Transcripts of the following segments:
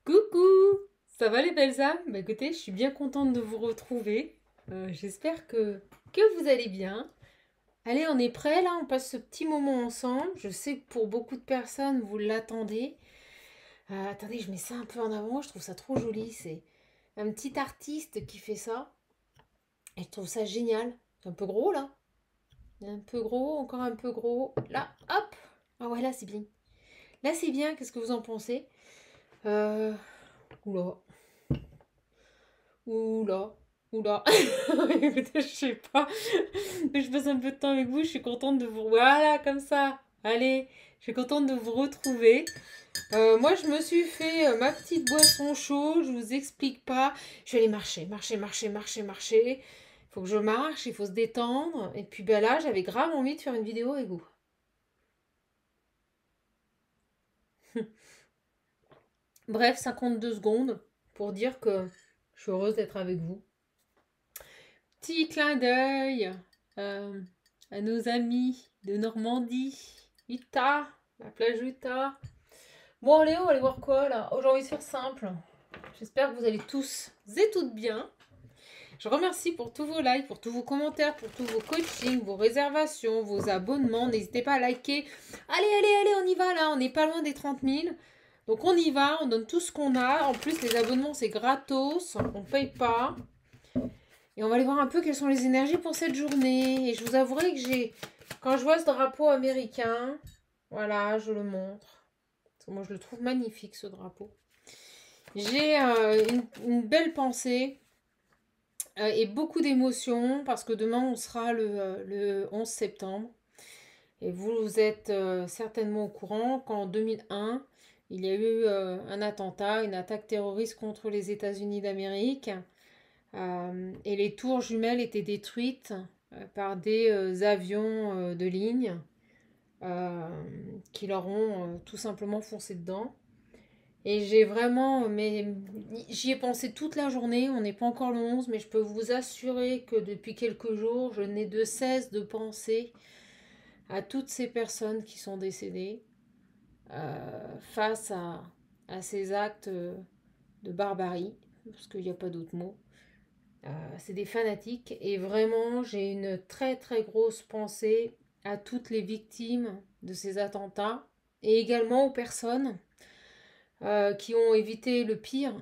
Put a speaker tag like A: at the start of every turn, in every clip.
A: Coucou! Ça va les belles âmes? Bah écoutez, je suis bien contente de vous retrouver. J'espère que vous allez bien. Allez, on est prêts là, on passe ce petit moment ensemble. Je sais que pour beaucoup de personnes, vous l'attendez. Attendez, je mets ça un peu en avant, je trouve ça trop joli. C'est un petit artiste qui fait ça. Et je trouve ça génial. C'est un peu gros là. Un peu gros, encore un peu gros. Là, hop! Ah ouais, là c'est bien. Là c'est bien, qu'est-ce que vous en pensez? Euh... Oula. Oula, oula. Écoutez, je sais pas. Je passe un peu de temps avec vous. Je suis contente de vous. Voilà, comme ça. Allez, je suis contente de vous retrouver. Moi, je me suis fait ma petite boisson chaude. Je vous explique pas. Je vais aller marcher, marcher, marcher, marcher, marcher. Il faut que je marche, il faut se détendre. Et puis ben là, j'avais grave envie de faire une vidéo avec vous. Bref, 52 secondes pour dire que je suis heureuse d'être avec vous. Petit clin d'œil euh, à nos amis de Normandie. Utah, la plage Utah. Bon, allez, on va aller voir quoi là? Oh, j'ai envie de faire simple. J'espère que vous allez tous et toutes bien. Je remercie pour tous vos likes, pour tous vos commentaires, pour tous vos coachings, vos réservations, vos abonnements. N'hésitez pas à liker. Allez, allez, allez, on y va là. On n'est pas loin des 30 000. Donc on y va, on donne tout ce qu'on a. En plus, les abonnements, c'est gratos. On ne paye pas. Et on va aller voir un peu quelles sont les énergies pour cette journée. Et je vous avouerai que quand je vois ce drapeau américain, voilà, je le montre. Parce que moi, je le trouve magnifique, ce drapeau. J'ai une belle pensée et beaucoup d'émotions parce que demain, on sera le 11 septembre. Et vous êtes certainement au courant qu'en 2001, il y a eu un attentat, une attaque terroriste contre les États-Unis d'Amérique. Et les tours jumelles étaient détruites par des avions de ligne euh, qui leur ont tout simplement foncé dedans. Et j'ai vraiment, mais j'y ai pensé toute la journée, on n'est pas encore le 11, mais je peux vous assurer que depuis quelques jours, je n'ai de cesse de penser à toutes ces personnes qui sont décédées face à ces actes de barbarie, parce qu'il n'y a pas d'autre mot. C'est des fanatiques et vraiment j'ai une très très grosse pensée à toutes les victimes de ces attentats et également aux personnes qui ont évité le pire.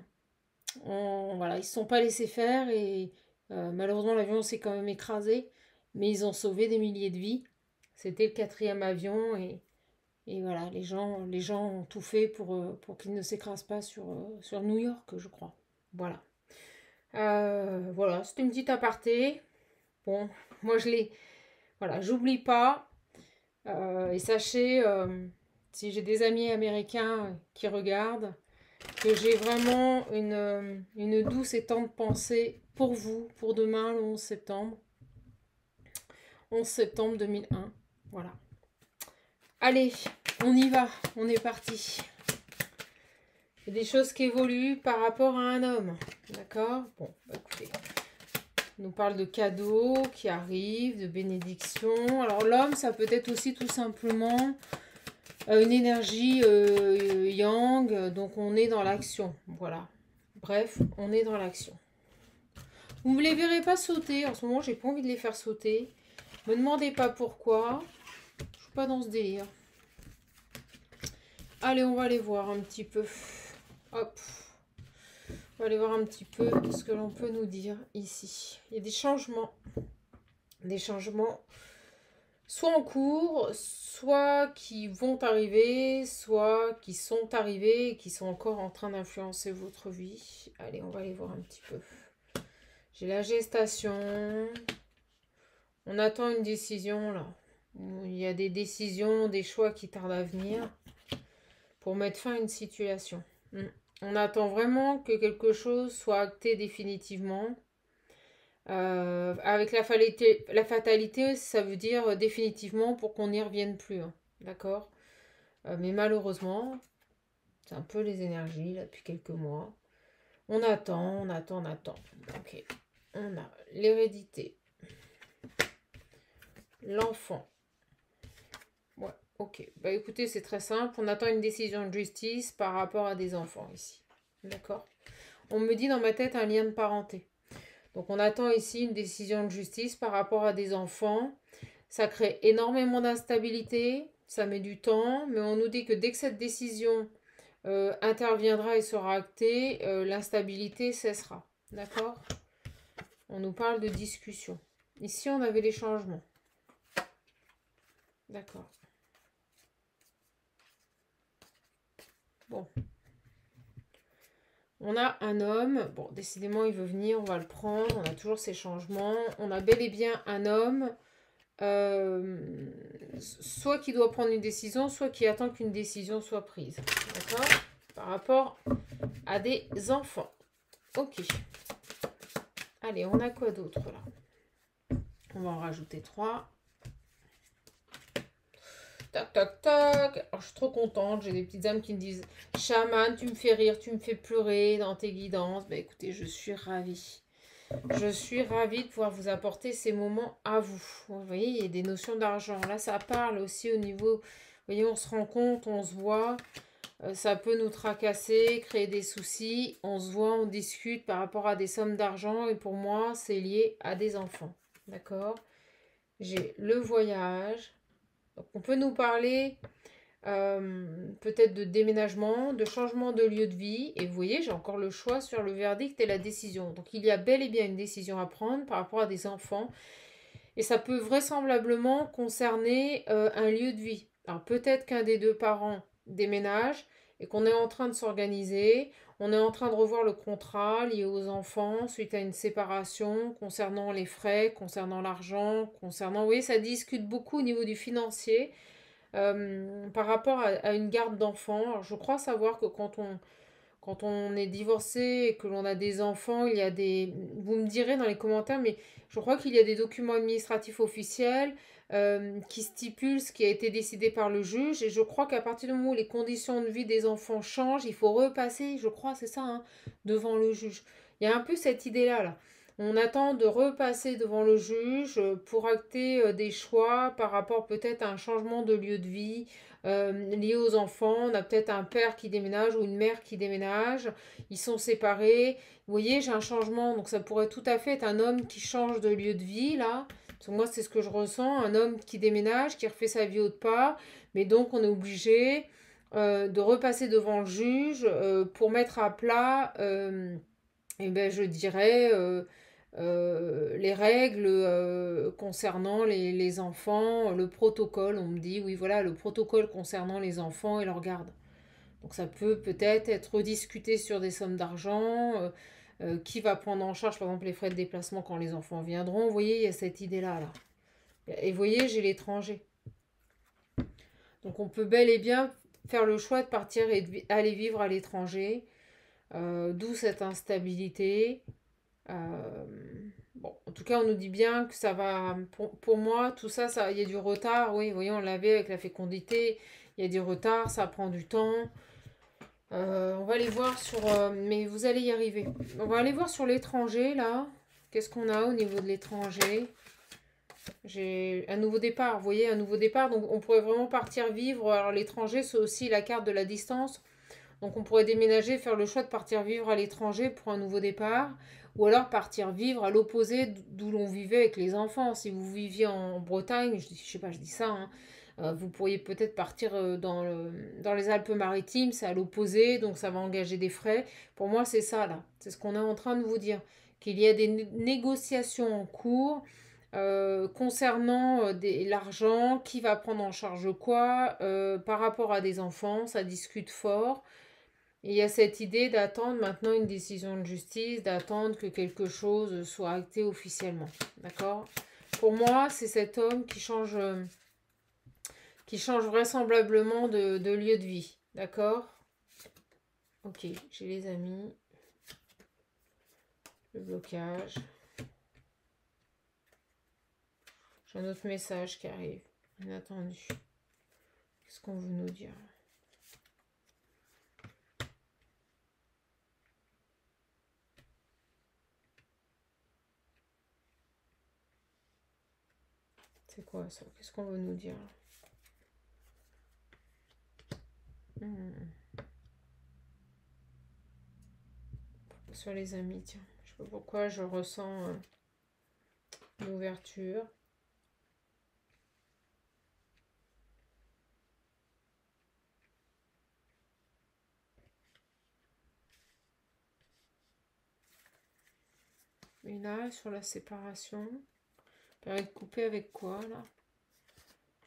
A: Voilà, ils ne se sont pas laissés faire et malheureusement l'avion s'est quand même écrasé, mais ils ont sauvé des milliers de vies. C'était le quatrième avion et voilà, les gens ont tout fait pour qu'il ne s'écrase pas sur New York, je crois. Voilà. Voilà, c'était une petite aparté. Bon, moi je l'ai. Voilà, j'oublie pas. Et sachez, si j'ai des amis américains qui regardent, que j'ai vraiment une douce et tendre pensée pour vous, pour demain, le 11 septembre. 11 septembre 2001. Voilà. Allez, on y va, on est parti. Il y a des choses qui évoluent par rapport à un homme. D'accord? Bon, bah écoutez. On nous parle de cadeaux qui arrivent, de bénédictions. Alors l'homme, ça peut être aussi tout simplement une énergie yang, donc on est dans l'action. Voilà. Bref, on est dans l'action. Vous ne me les verrez pas sauter. En ce moment, j'ai pas envie de les faire sauter. Me demandez pas pourquoi. Je suis pas dans ce délire. Allez, on va aller voir un petit peu. Hop. On va aller voir un petit peu ce que l'on peut nous dire ici. Il y a des changements. Des changements soit en cours, soit qui vont arriver, soit qui sont arrivés et qui sont encore en train d'influencer votre vie. Allez, on va aller voir un petit peu. J'ai la gestation. On attend une décision là. Il y a des décisions, des choix qui tardent à venir pour mettre fin à une situation. On attend vraiment que quelque chose soit acté définitivement. Avec la fatalité, ça veut dire définitivement pour qu'on n'y revienne plus. Hein. D'accord. Mais malheureusement, c'est un peu les énergies là depuis quelques mois. On attend, on attend, on attend. Ok. On a l'hérédité. L'enfant. Ouais, ok. Bah écoutez, c'est très simple. On attend une décision de justice par rapport à des enfants ici. D'accord? On me dit dans ma tête un lien de parenté. Donc on attend ici une décision de justice par rapport à des enfants. Ça crée énormément d'instabilité, ça met du temps, mais on nous dit que dès que cette décision interviendra et sera actée, l'instabilité cessera. D'accord? On nous parle de discussion. Ici, on avait les changements. D'accord. Bon. On a un homme. Bon, décidément, il veut venir. On va le prendre. On a toujours ces changements. On a bel et bien un homme. Soit qui doit prendre une décision, soit qui attend qu'une décision soit prise. D'accord? Par rapport à des enfants. Ok. Allez, on a quoi d'autre là? On va en rajouter 3. Tac, tac, tac. Alors, je suis trop contente. J'ai des petites âmes qui me disent Chaman, tu me fais rire, tu me fais pleurer dans tes guidances. Ben, écoutez, je suis ravie. Je suis ravie de pouvoir vous apporter ces moments à vous. Vous voyez, il y a des notions d'argent. Là, ça parle aussi au niveau... Vous voyez, on se rend compte, on se voit. Ça peut nous tracasser, créer des soucis. On se voit, on discute par rapport à des sommes d'argent. Et pour moi, c'est lié à des enfants. D'accord? J'ai le voyage. Donc, on peut nous parler peut-être de déménagement, de changement de lieu de vie. Et vous voyez, j'ai encore le choix sur le verdict et la décision. Donc, il y a bel et bien une décision à prendre par rapport à des enfants. Et ça peut vraisemblablement concerner un lieu de vie. Alors, peut-être qu'un des deux parents déménage et qu'on est en train de s'organiser. On est en train de revoir le contrat lié aux enfants suite à une séparation, concernant les frais, concernant l'argent, concernant... Vous voyez, ça discute beaucoup au niveau du financier par rapport à une garde d'enfants. Alors, je crois savoir que quand on est divorcé et que l'on a des enfants, il y a des... Vous me direz dans les commentaires, mais je crois qu'il y a des documents administratifs officiels qui stipulent ce qui a été décidé par le juge. Et je crois qu'à partir du moment où les conditions de vie des enfants changent, il faut repasser, je crois, c'est ça, hein, devant le juge. Il y a un peu cette idée-là, là. On attend de repasser devant le juge pour acter des choix par rapport peut-être à un changement de lieu de vie, lié aux enfants. On a peut-être un père qui déménage ou une mère qui déménage. Ils sont séparés. Vous voyez, j'ai un changement. Donc ça pourrait tout à fait être un homme qui change de lieu de vie, là. Parce que moi, c'est ce que je ressens. Un homme qui déménage, qui refait sa vie autre part. Mais donc, on est obligé de repasser devant le juge pour mettre à plat, eh ben, je dirais... les règles concernant les enfants, le protocole, on me dit, oui voilà, le protocole concernant les enfants et leur garde. Donc ça peut peut-être être discuté sur des sommes d'argent, qui va prendre en charge par exemple les frais de déplacement quand les enfants viendront. Vous voyez, il y a cette idée-là. Là. Et vous voyez, j'ai l'étranger. Donc on peut bel et bien faire le choix de partir et aller vivre à l'étranger, d'où cette instabilité. Euh, bon, en tout cas, on nous dit bien que ça va. Pour moi, tout ça, il y a du retard. Oui, vous voyez, on l'avait avec la fécondité. Il y a du retard, ça prend du temps. On va aller voir sur. Mais vous allez y arriver. On va aller voir sur l'étranger, là. Qu'est-ce qu'on a au niveau de l'étranger? J'ai un nouveau départ. Vous voyez, un nouveau départ. Donc, on pourrait vraiment partir vivre. Alors, l'étranger, c'est aussi la carte de la distance. Donc on pourrait déménager, faire le choix de partir vivre à l'étranger pour un nouveau départ, ou alors partir vivre à l'opposé d'où l'on vivait avec les enfants. Si vous viviez en Bretagne, je sais pas, je dis ça, hein, vous pourriez peut-être partir dans les Alpes-Maritimes, c'est à l'opposé, donc ça va engager des frais. Pour moi, c'est ça là, c'est ce qu'on est en train de vous dire, qu'il y a des négociations en cours. Concernant l'argent, qui va prendre en charge quoi, par rapport à des enfants, ça discute fort. Et il y a cette idée d'attendre maintenant une décision de justice, d'attendre que quelque chose soit acté officiellement. D'accord? Pour moi, c'est cet homme qui change vraisemblablement de lieu de vie. D'accord? Ok, j'ai les amis. Le blocage. J'ai un autre message qui arrive. Inattendu. Qu'est-ce qu'on veut nous dire? C'est quoi ça? Qu'est-ce qu'on veut nous dire? sur les amis, tiens. Je sais pas pourquoi je ressens l'ouverture. Et là, sur la séparation, période coupée avec quoi, là?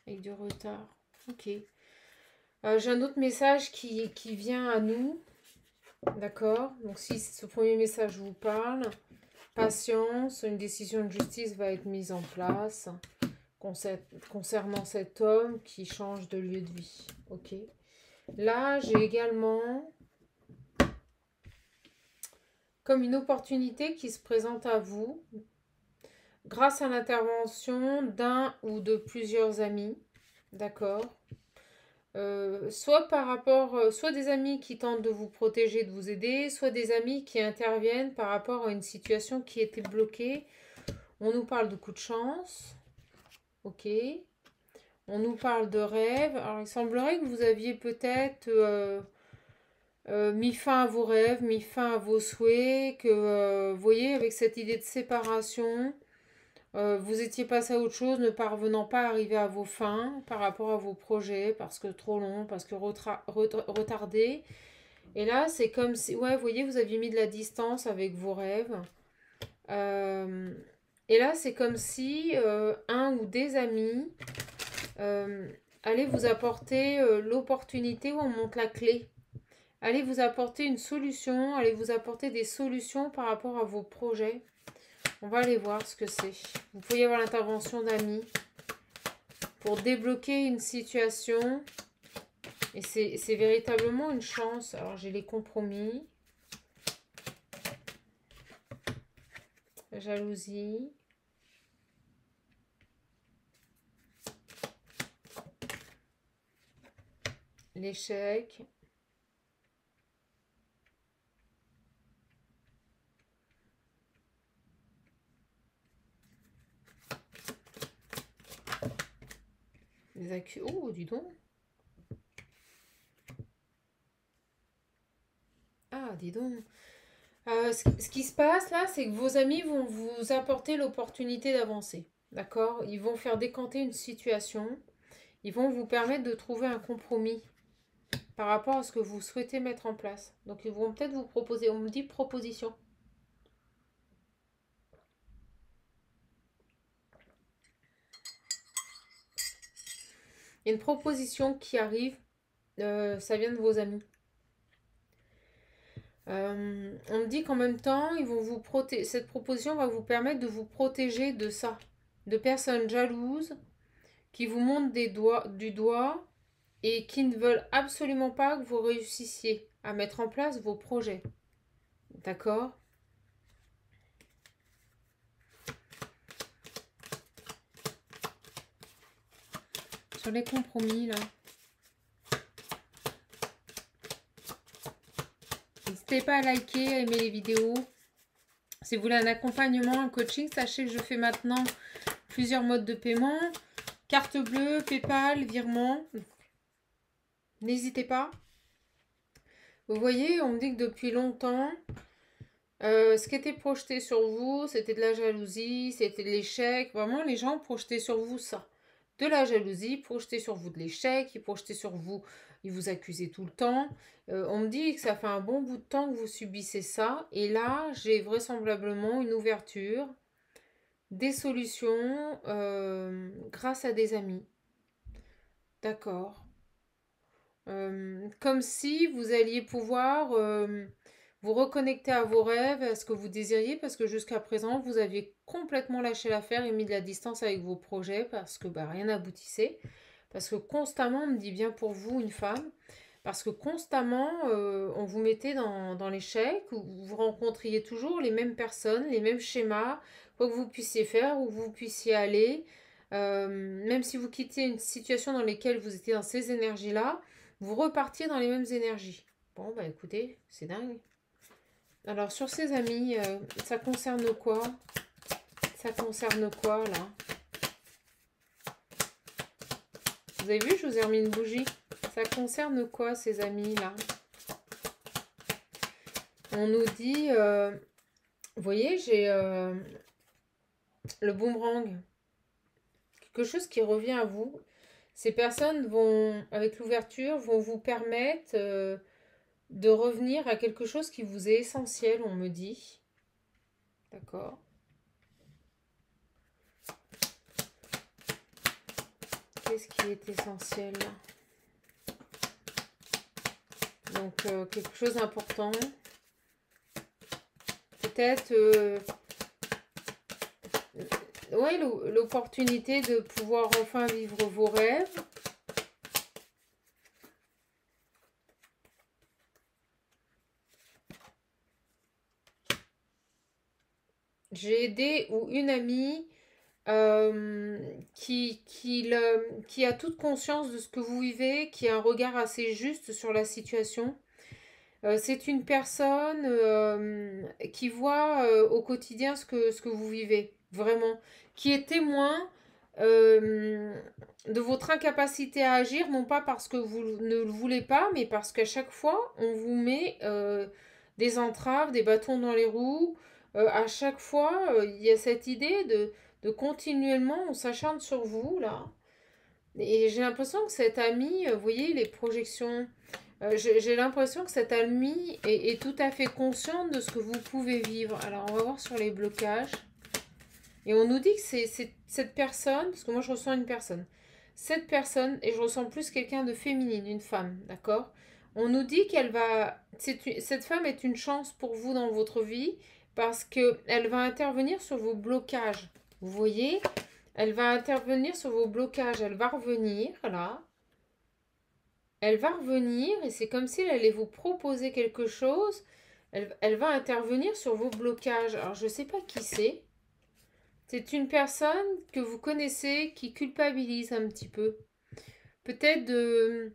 A: Avec du retard. Ok. J'ai un autre message qui vient à nous. D'accord? Donc, si ce premier message vous parle, patience, une décision de justice va être mise en place concernant cet homme qui change de lieu de vie. Ok? Là, j'ai également comme une opportunité qui se présente à vous grâce à l'intervention d'un ou de plusieurs amis. D'accord? Soit par rapport, soit des amis qui tentent de vous protéger, de vous aider, soit des amis qui interviennent par rapport à une situation qui était bloquée. On nous parle de coup de chance, ok. On nous parle de rêve. Alors il semblerait que vous aviez peut-être mis fin à vos rêves, mis fin à vos souhaits, que vous voyez avec cette idée de séparation. Vous étiez passé à autre chose, ne parvenant pas à arriver à vos fins par rapport à vos projets, parce que trop long, parce que retardé. Et là, c'est comme si, ouais, vous voyez, vous aviez mis de la distance avec vos rêves. Et là, c'est comme si un ou des amis allaient vous apporter l'opportunité où on monte la clé. Allez vous apporter une solution, allez vous apporter des solutions par rapport à vos projets. On va aller voir ce que c'est. Vous pouvez y avoir l'intervention d'amis pour débloquer une situation. Et c'est véritablement une chance. Alors, j'ai les compromis. La jalousie. L'échec. Les accus. Oh, dis donc. Ah, dis donc. Ce qui se passe là, c'est que vos amis vont vous apporter l'opportunité d'avancer. D'accord? Ils vont faire décanter une situation. Ils vont vous permettre de trouver un compromis par rapport à ce que vous souhaitez mettre en place. Donc, ils vont peut-être vous proposer, on me dit proposition. Il y a une proposition qui arrive, ça vient de vos amis. On me dit qu'en même temps, ils vont vous protéger. Cette proposition va vous permettre de vous protéger de ça, de personnes jalouses qui vous montrent du doigt et qui ne veulent absolument pas que vous réussissiez à mettre en place vos projets. D'accord? Sur les compromis, là. N'hésitez pas à liker, à aimer les vidéos. Si vous voulez un accompagnement, un coaching, sachez que je fais maintenant plusieurs modes de paiement. Carte bleue, PayPal, virement. N'hésitez pas. Vous voyez, on me dit que depuis longtemps, ce qui était projeté sur vous, c'était de la jalousie, c'était de l'échec. Vraiment, les gens projetaient sur vous ça. De la jalousie, projetaient sur vous de l'échec, ils projetaient sur vous, ils vous accusaient tout le temps. On me dit que ça fait un bon bout de temps que vous subissez ça. Et là, j'ai vraisemblablement une ouverture, des solutions grâce à des amis. D'accord. Comme si vous alliez pouvoir vous reconnecter à vos rêves, à ce que vous désiriez, parce que jusqu'à présent, vous aviez complètement lâché l'affaire et mis de la distance avec vos projets, parce que rien n'aboutissait. Parce que constamment, on me dit bien pour vous, une femme, parce que constamment, on vous mettait dans l'échec, où vous rencontriez toujours les mêmes personnes, les mêmes schémas, quoi que vous puissiez faire, où vous puissiez aller. Même si vous quittiez une situation dans laquelle vous étiez dans ces énergies-là, vous repartiez dans les mêmes énergies. Bon, bah écoutez, c'est dingue. Alors, sur ces amis, ça concerne quoi? Ça concerne quoi, là? Vous avez vu, je vous ai remis une bougie. Ça concerne quoi, ces amis-là? On nous dit, vous voyez, j'ai le boomerang, quelque chose qui revient à vous. Ces personnes vont, avec l'ouverture, vont vous permettre de revenir à quelque chose qui vous est essentiel, on me dit. D'accord. Qu'est-ce qui est essentiel? Donc, quelque chose d'important. Peut-être, ouais, l'opportunité de pouvoir enfin vivre vos rêves. J'ai aidé ou une amie qui a toute conscience de ce que vous vivez, qui a un regard assez juste sur la situation. C'est une personne qui voit au quotidien ce que vous vivez, vraiment, qui est témoin de votre incapacité à agir, non pas parce que vous ne le voulez pas, mais parce qu'à chaque fois, on vous met des entraves, des bâtons dans les roues. À chaque fois, il y a cette idée de continuellement, on s'acharne sur vous, là. Et j'ai l'impression que cet ami, vous voyez, les projections, j'ai l'impression que cet ami est tout à fait conscient de ce que vous pouvez vivre. Alors, on va voir sur les blocages. Et on nous dit que c'est cette personne, parce que moi je ressens une personne, cette personne, et je ressens plus quelqu'un de féminine, une femme, d'accord? On nous dit qu'elle va, cette femme est une chance pour vous dans votre vie, parce qu'elle va intervenir sur vos blocages. Vous voyez? Elle va intervenir sur vos blocages, elle va revenir, là. Elle va revenir, et c'est comme si elle allait vous proposer quelque chose. Elle va intervenir sur vos blocages. Alors, je ne sais pas qui c'est. C'est une personne que vous connaissez qui culpabilise un petit peu. Peut-être de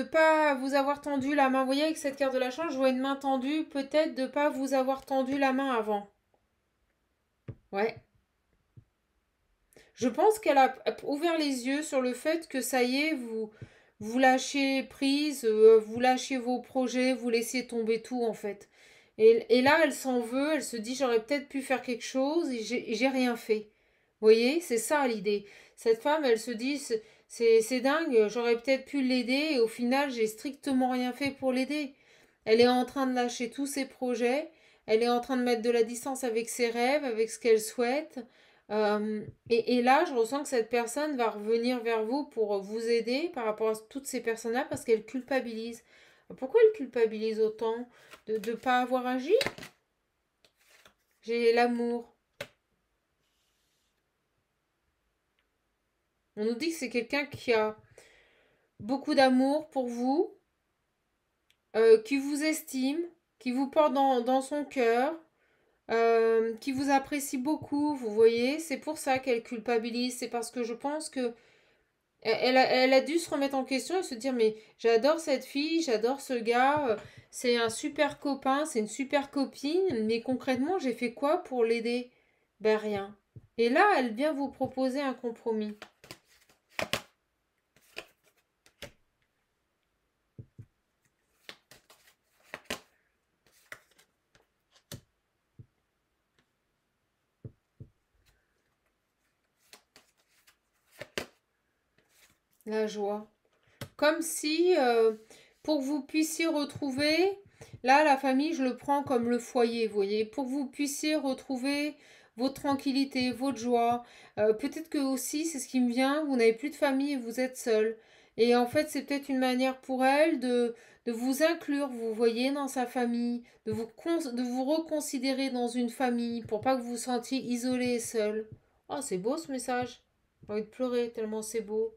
A: pas vous avoir tendu la main. Vous voyez, avec cette carte de la chance, je vois une main tendue. Peut-être de pas vous avoir tendu la main avant. Ouais. Je pense qu'elle a ouvert les yeux sur le fait que ça y est, vous lâchez prise, vous lâchez vos projets, vous laissez tomber tout en fait. Et là, elle s'en veut, elle se dit j'aurais peut-être pu faire quelque chose et j'ai rien fait. Vous voyez, c'est ça l'idée. Cette femme, elle se dit c'est dingue, j'aurais peut-être pu l'aider et au final, j'ai strictement rien fait pour l'aider. Elle est en train de lâcher tous ses projets, elle est en train de mettre de la distance avec ses rêves, avec ce qu'elle souhaite. Et là, je ressens que cette personne va revenir vers vous pour vous aider par rapport à toutes ces personnes-là parce qu'elle culpabilise. Pourquoi elle culpabilise autant de ne pas avoir agi? J'ai l'amour. On nous dit que c'est quelqu'un qui a beaucoup d'amour pour vous, qui vous estime, qui vous porte dans son cœur, qui vous apprécie beaucoup, vous voyez. C'est pour ça qu'elle culpabilise. C'est parce que je pense que elle a dû se remettre en question et se dire mais j'adore cette fille, j'adore ce gars, c'est un super copain, c'est une super copine, mais concrètement j'ai fait quoi pour l'aider? Ben rien. Et là elle vient vous proposer un compromis. La joie. Comme si pour que vous puissiez retrouver, là la famille je le prends comme le foyer, vous voyez, pour que vous puissiez retrouver votre tranquillité, votre joie. Peut-être que aussi, c'est ce qui me vient, vous n'avez plus de famille et vous êtes seul. Et en fait, c'est peut-être une manière pour elle de vous inclure, vous voyez, dans sa famille, de vous reconsidérer dans une famille, pour pas que vous vous sentiez isolé et seul. Oh, c'est beau ce message. J'ai envie de pleurer tellement c'est beau.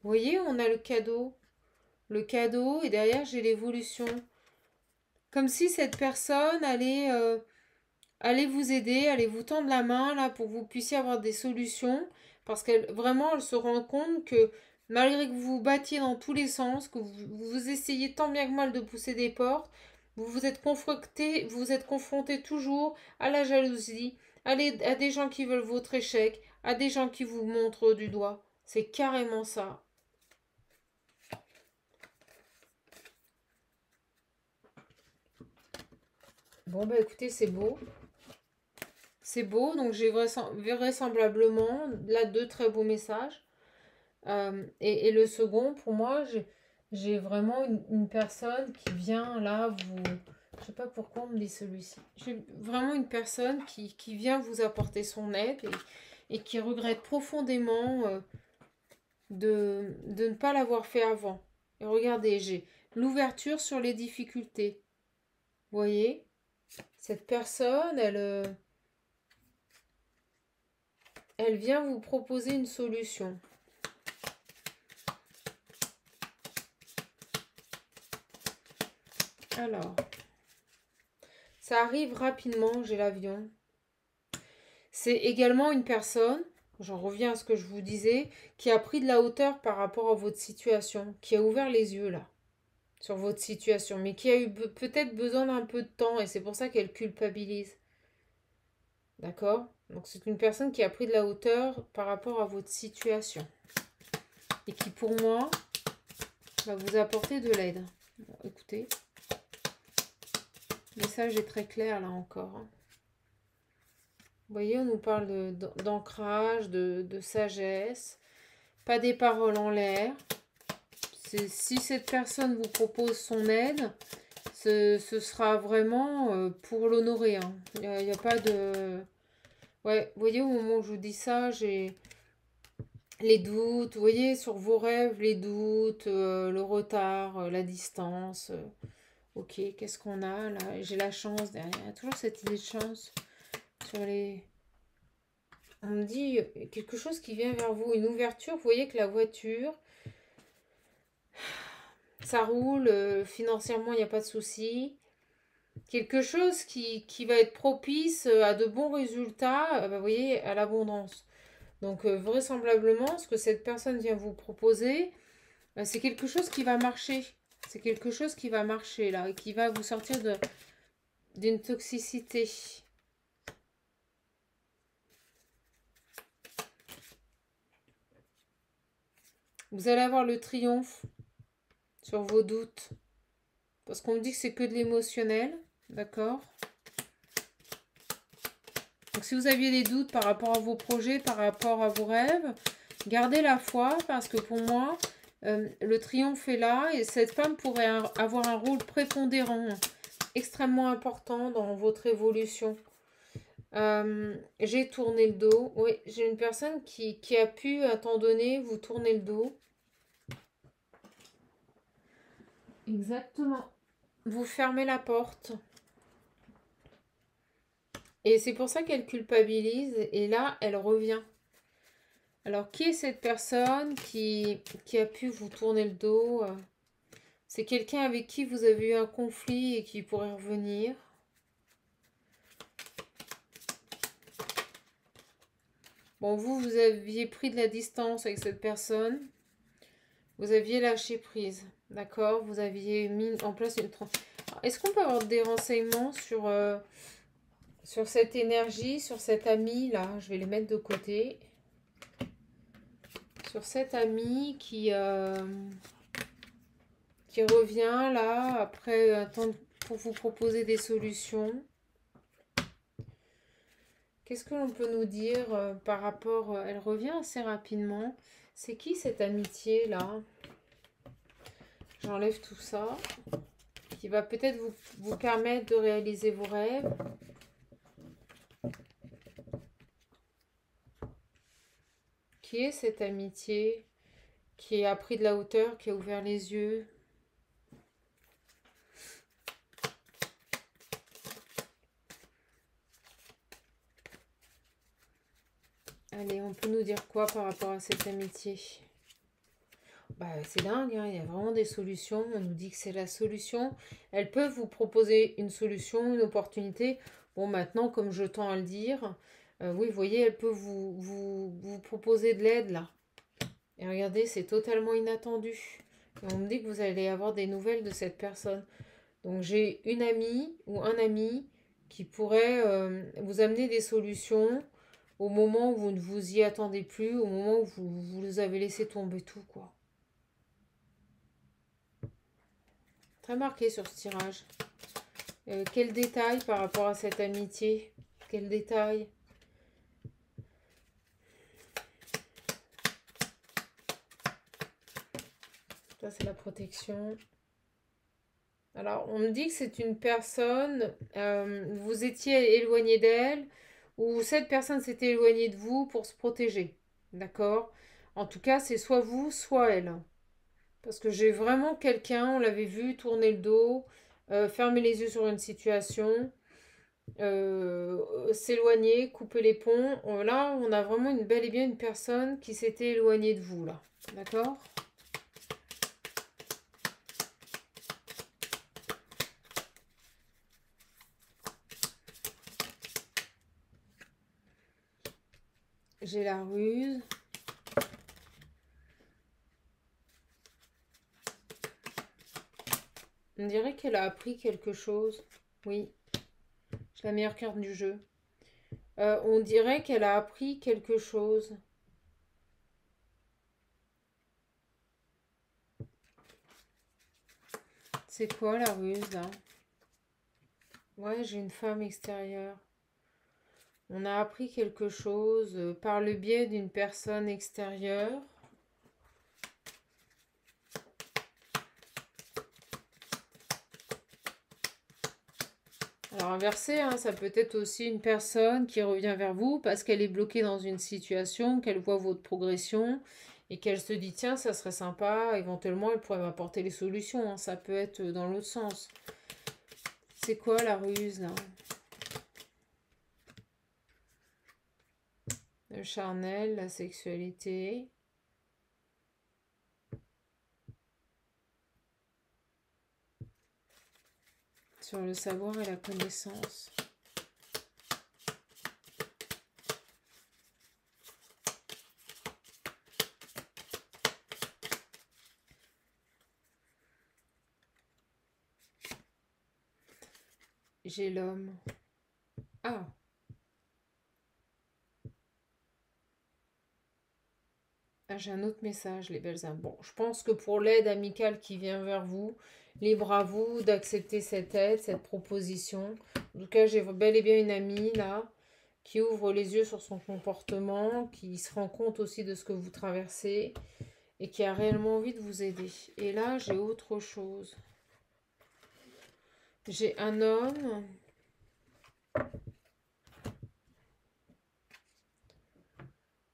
A: Vous voyez, on a le cadeau. Le cadeau, et derrière, j'ai l'évolution. Comme si cette personne allait vous aider, allait vous tendre la main là pour que vous puissiez avoir des solutions. Parce qu'elle vraiment, elle se rend compte que malgré que vous vous battiez dans tous les sens, que vous essayez tant bien que mal de pousser des portes, vous vous êtes confronté toujours à la jalousie, à des gens qui veulent votre échec, à des gens qui vous montrent du doigt. C'est carrément ça. Bon, bah écoutez, c'est beau. C'est beau, donc j'ai vraisemblablement là deux très beaux messages. Et le second, pour moi, j'ai vraiment une personne qui vient là vous... Je sais pas pourquoi on me dit celui-ci. J'ai vraiment une personne qui vient vous apporter son aide et qui regrette profondément de ne pas l'avoir fait avant. Et regardez, j'ai l'ouverture sur les difficultés. Vous voyez, cette personne, elle vient vous proposer une solution. Alors, ça arrive rapidement, j'ai l'avion. C'est également une personne, j'en reviens à ce que je vous disais, qui a pris de la hauteur par rapport à votre situation, qui a ouvert les yeux là, sur votre situation, mais qui a eu peut-être besoin d'un peu de temps et c'est pour ça qu'elle culpabilise. D'accord? Donc c'est une personne qui a pris de la hauteur par rapport à votre situation et qui pour moi va vous apporter de l'aide. Bon, écoutez, le message est très clair là encore. Vous voyez, on nous parle d'ancrage, de sagesse, pas des paroles en l'air. Si cette personne vous propose son aide, ce sera vraiment pour l'honorer. Hein. Il n'y a pas de... Ouais, vous voyez, au moment où je vous dis ça, j'ai les doutes, vous voyez, sur vos rêves, les doutes, le retard, la distance. Ok, qu'est-ce qu'on a là? J'ai la chance derrière. Il y a toujours cette idée de chance sur les... On me dit quelque chose qui vient vers vous, une ouverture. Vous voyez que la voiture, ça roule, financièrement, il n'y a pas de souci. Quelque chose qui va être propice à de bons résultats, vous voyez, à l'abondance. Donc, vraisemblablement, ce que cette personne vient vous proposer, c'est quelque chose qui va marcher. C'est quelque chose qui va marcher, là, et qui va vous sortir d'une toxicité. Vous allez avoir le triomphe sur vos doutes. Parce qu'on me dit que c'est que de l'émotionnel. D'accord? Donc si vous aviez des doutes par rapport à vos projets, par rapport à vos rêves, gardez la foi parce que pour moi, le triomphe est là et cette femme pourrait avoir un rôle prépondérant, extrêmement important dans votre évolution. J'ai tourné le dos. Oui, j'ai une personne qui a pu à un temps donné vous tourner le dos. Exactement. Vous fermez la porte. Et c'est pour ça qu'elle culpabilise. Et là, elle revient. Alors, qui est cette personne qui a pu vous tourner le dos? C'est quelqu'un avec qui vous avez eu un conflit et qui pourrait revenir. Bon, vous aviez pris de la distance avec cette personne. Vous aviez lâché prise. D'accord? Vous aviez mis en place une... Est-ce qu'on peut avoir des renseignements sur cette énergie, sur cet ami là? Je vais les mettre de côté. Sur cet ami qui revient là après un temps pour vous proposer des solutions. Qu'est-ce que l'on peut nous dire par rapport... elle revient assez rapidement. C'est qui cette amitié là? J'enlève tout ça. Qui va peut-être vous permettre de réaliser vos rêves. Qui est cette amitié qui a pris de la hauteur, qui a ouvert les yeux? Allez, on peut nous dire quoi par rapport à cette amitié? Bah, c'est dingue, hein, il y a vraiment des solutions. On nous dit que c'est la solution. Elles peuvent vous proposer une solution, une opportunité. Bon, maintenant, comme je tends à le dire, oui, vous voyez, elles peuvent vous proposer de l'aide là. Et regardez, c'est totalement inattendu. Et on me dit que vous allez avoir des nouvelles de cette personne. Donc, j'ai une amie ou un ami qui pourrait vous amener des solutions au moment où vous ne vous y attendez plus, au moment où vous avez laissé tomber tout, quoi. Très marqué sur ce tirage. Quel détail par rapport à cette amitié? Quel détail? Ça, c'est la protection. Alors, on me dit que c'est une personne, vous étiez éloigné d'elle, ou cette personne s'était éloignée de vous pour se protéger. D'accord? En tout cas, c'est soit vous, soit elle. Parce que j'ai vraiment quelqu'un, on l'avait vu tourner le dos, fermer les yeux sur une situation, s'éloigner, couper les ponts. Là, on a vraiment une bel et bien une personne qui s'était éloignée de vous, là. D'accord? J'ai la ruse. On dirait qu'elle a appris quelque chose. Oui, j'ai la meilleure carte du jeu. On dirait qu'elle a appris quelque chose. C'est quoi la ruse, là? Ouais, j'ai une femme extérieure. On a appris quelque chose par le biais d'une personne extérieure. Alors inversé, hein, ça peut être aussi une personne qui revient vers vous parce qu'elle est bloquée dans une situation, qu'elle voit votre progression et qu'elle se dit tiens, ça serait sympa, éventuellement elle pourrait m'apporter les solutions, hein. Ça peut être dans l'autre sens. C'est quoi la ruse là? Le charnel, la sexualité. Sur le savoir et la connaissance. J'ai l'homme. Ah. Ah, j'ai un autre message, les belles âmes. Bon, je pense que pour l'aide amicale qui vient vers vous, libre à vous d'accepter cette aide, cette proposition. En tout cas, j'ai bel et bien une amie là qui ouvre les yeux sur son comportement, qui se rend compte aussi de ce que vous traversez et qui a réellement envie de vous aider. Et là, j'ai autre chose. J'ai un homme.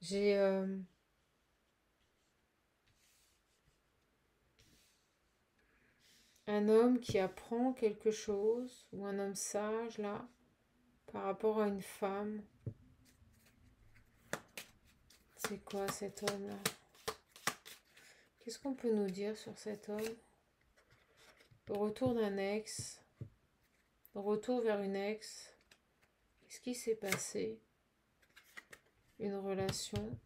A: J'ai un homme qui apprend quelque chose, ou un homme sage là, par rapport à une femme. C'est quoi cet homme-là? Qu'est-ce qu'on peut nous dire sur cet homme? Le retour d'un ex. Le retour vers une ex. Qu'est-ce qui s'est passé? Une relation.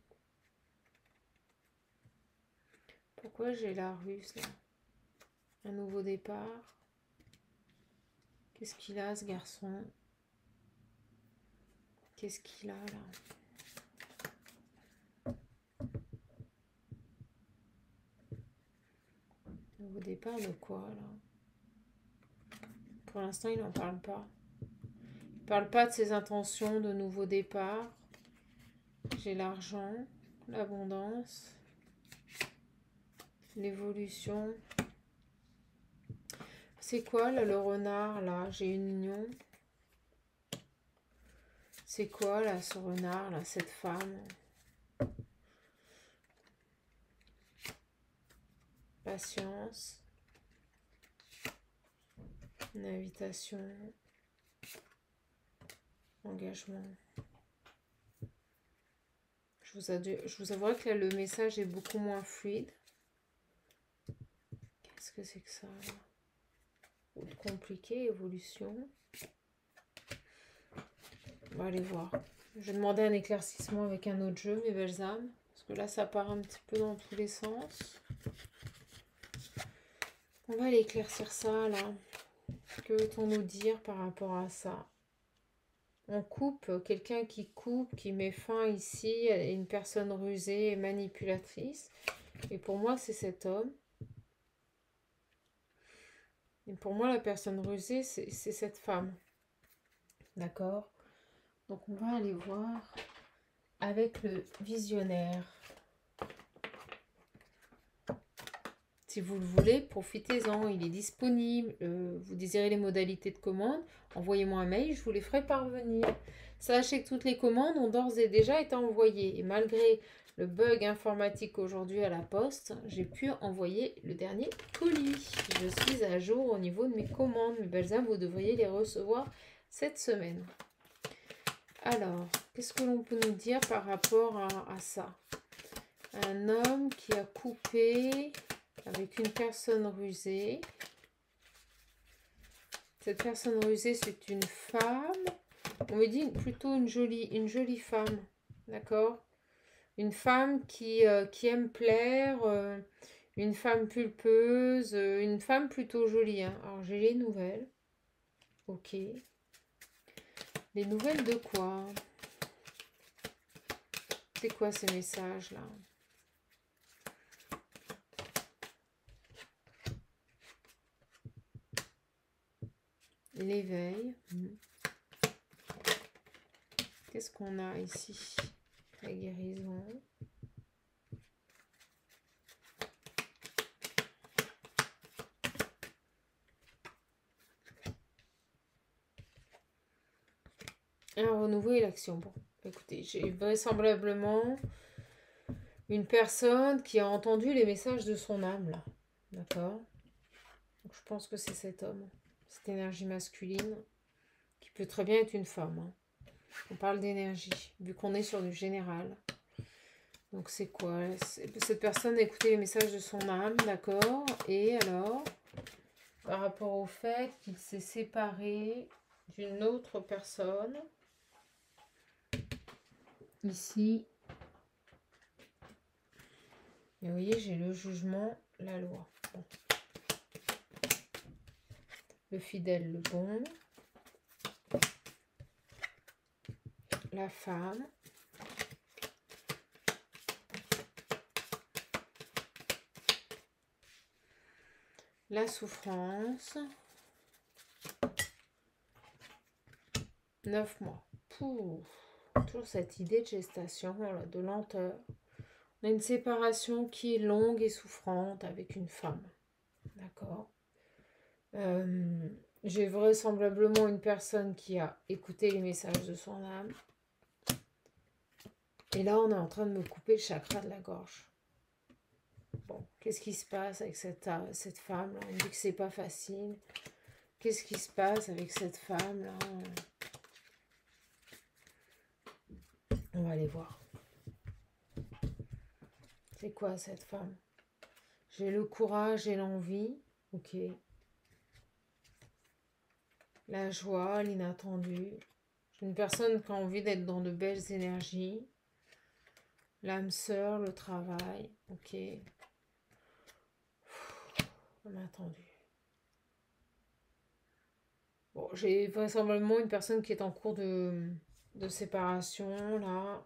A: Pourquoi j'ai la ruse là? Un nouveau départ. Qu'est-ce qu'il a ce garçon? Qu'est-ce qu'il a là? Nouveau départ de quoi là? Pour l'instant il n'en parle pas. Il ne parle pas de ses intentions de nouveau départ. J'ai l'argent, l'abondance, l'évolution. C'est quoi là le renard là? J'ai une union. C'est quoi là ce renard là, cette femme? Patience. Une invitation. Engagement. Je vous avouerai que là le message est beaucoup moins fluide. Qu'est-ce que c'est que ça là? Compliqué, évolution. On va aller voir. Je vais demander un éclaircissement avec un autre jeu, mes belles âmes. Parce que là, ça part un petit peu dans tous les sens. On va aller éclaircir ça, là. Que veut-on nous dire par rapport à ça? On coupe, quelqu'un qui coupe, qui met fin ici à une personne rusée et manipulatrice. Et pour moi, c'est cet homme. Et pour moi, la personne rusée, c'est cette femme. D'accord? Donc, on va aller voir avec le visionnaire. Si vous le voulez, profitez-en, il est disponible. Vous désirez les modalités de commande, envoyez-moi un mail, je vous les ferai parvenir. Sachez que toutes les commandes ont d'ores et déjà été envoyées. Et malgré le bug informatique aujourd'hui à la poste, j'ai pu envoyer le dernier colis. Je suis à jour au niveau de mes commandes. Mes belles âmes, vous devriez les recevoir cette semaine. Alors, qu'est-ce que l'on peut nous dire par rapport à ça? Un homme qui a coupé avec une personne rusée. Cette personne rusée, c'est une femme. On me dit plutôt une jolie femme. D'accord? Une femme qui aime plaire, une femme pulpeuse, une femme plutôt jolie. Hein. Alors, j'ai les nouvelles. Ok. Les nouvelles de quoi? C'est quoi ces messages-là? L'éveil. Qu'est-ce qu'on a ici? La guérison. Un renouveau et l'action. Bon, écoutez, j'ai vraisemblablement une personne qui a entendu les messages de son âme, là. D'accord? Donc, je pense que c'est cet homme. Cette énergie masculine, qui peut très bien être une femme. Hein. On parle d'énergie, vu qu'on est sur du général. Donc, c'est quoi? Cette personne a écouté les messages de son âme, d'accord? Et alors, par rapport au fait qu'il s'est séparé d'une autre personne, ici, et vous voyez, j'ai le jugement, la loi. Bon. Le fidèle, le bon. La femme. La souffrance. 9 mois. Pouf. Toujours cette idée de gestation, là, de lenteur. On a une séparation qui est longue et souffrante avec une femme. D'accord. J'ai vraisemblablement une personne qui a écouté les messages de son âme. Et là, on est en train de me couper le chakra de la gorge. Bon, qu'est-ce qui se passe avec cette femme-là? On me dit que c'est pas facile. Qu'est-ce qui se passe avec cette femme-là? On va aller voir. C'est quoi cette femme? J'ai le courage et l'envie. Ok. La joie, l'inattendu. J'ai une personne qui a envie d'être dans de belles énergies. L'âme sœur, le travail. Ok. Inattendu. Bon, j'ai vraisemblablement une personne qui est en cours de séparation, là.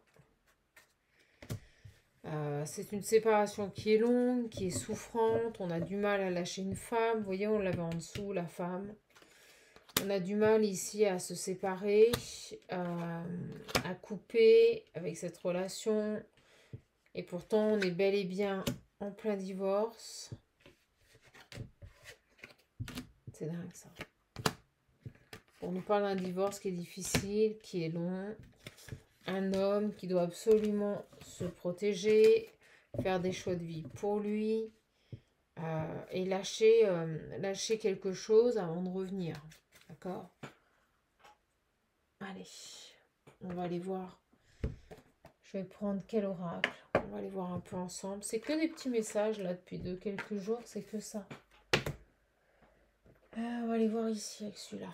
A: C'est une séparation qui est longue, qui est souffrante. On a du mal à lâcher une femme. Vous voyez, on l'avait en dessous, la femme. On a du mal ici à se séparer, à couper avec cette relation. Et pourtant, on est bel et bien en plein divorce. C'est dingue, ça. On nous parle d'un divorce qui est difficile, qui est long. Un homme qui doit absolument se protéger, faire des choix de vie pour lui et lâcher quelque chose avant de revenir. D'accord? Allez, on va aller voir. Je vais prendre quel oracle? On va aller voir un peu ensemble. C'est que des petits messages là depuis quelques jours, c'est que ça. On va aller voir ici avec celui-là.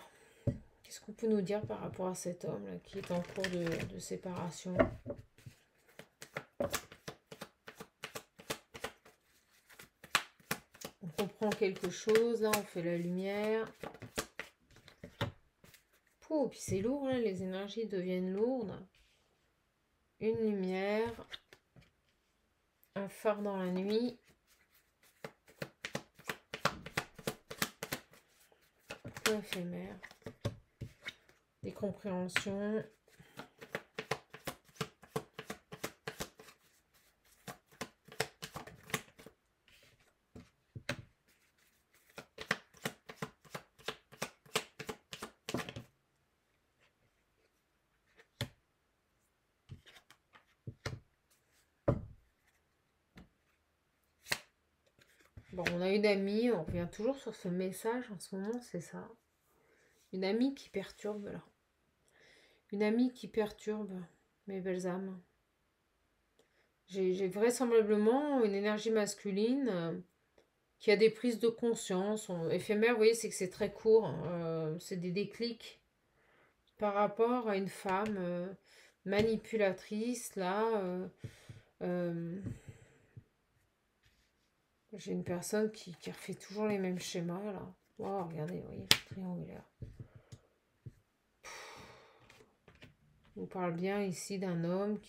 A: Qu'est-ce qu'on peut nous dire par rapport à cet homme là, qui est en cours de séparation? On comprend quelque chose, là, on fait la lumière. Pouh, puis c'est lourd, là, les énergies deviennent lourdes. Une lumière. Un phare dans la nuit. choix éphémère. Des compréhensions. Bon, on a une amie, on revient toujours sur ce message en ce moment, c'est ça. Une amie qui perturbe, là. Une amie qui perturbe mes belles âmes. J'ai vraisemblablement une énergie masculine qui a des prises de conscience. Éphémère, vous voyez, c'est que c'est très court. C'est des déclics par rapport à une femme manipulatrice, là. J'ai une personne qui refait toujours les mêmes schémas, là. Wow, regardez, vous voyez, triangulaire. On parle bien ici d'un homme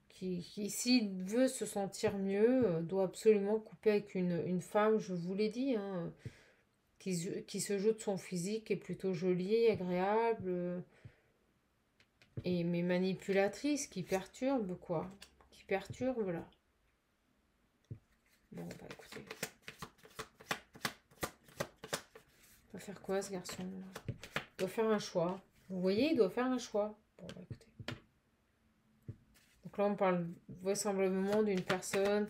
A: qui s'il veut se sentir mieux, doit absolument couper avec une femme, je vous l'ai dit, hein, qui se joue de son physique, est plutôt jolie, agréable, mais manipulatrice, qui perturbe, quoi. Qui perturbe, là. Bon, bah écoutez. Il doit faire quoi, ce garçon, là? Il doit faire un choix. Vous voyez, il doit faire un choix. Bon, bah écoutez. Donc là, on parle vraisemblablement d'une personne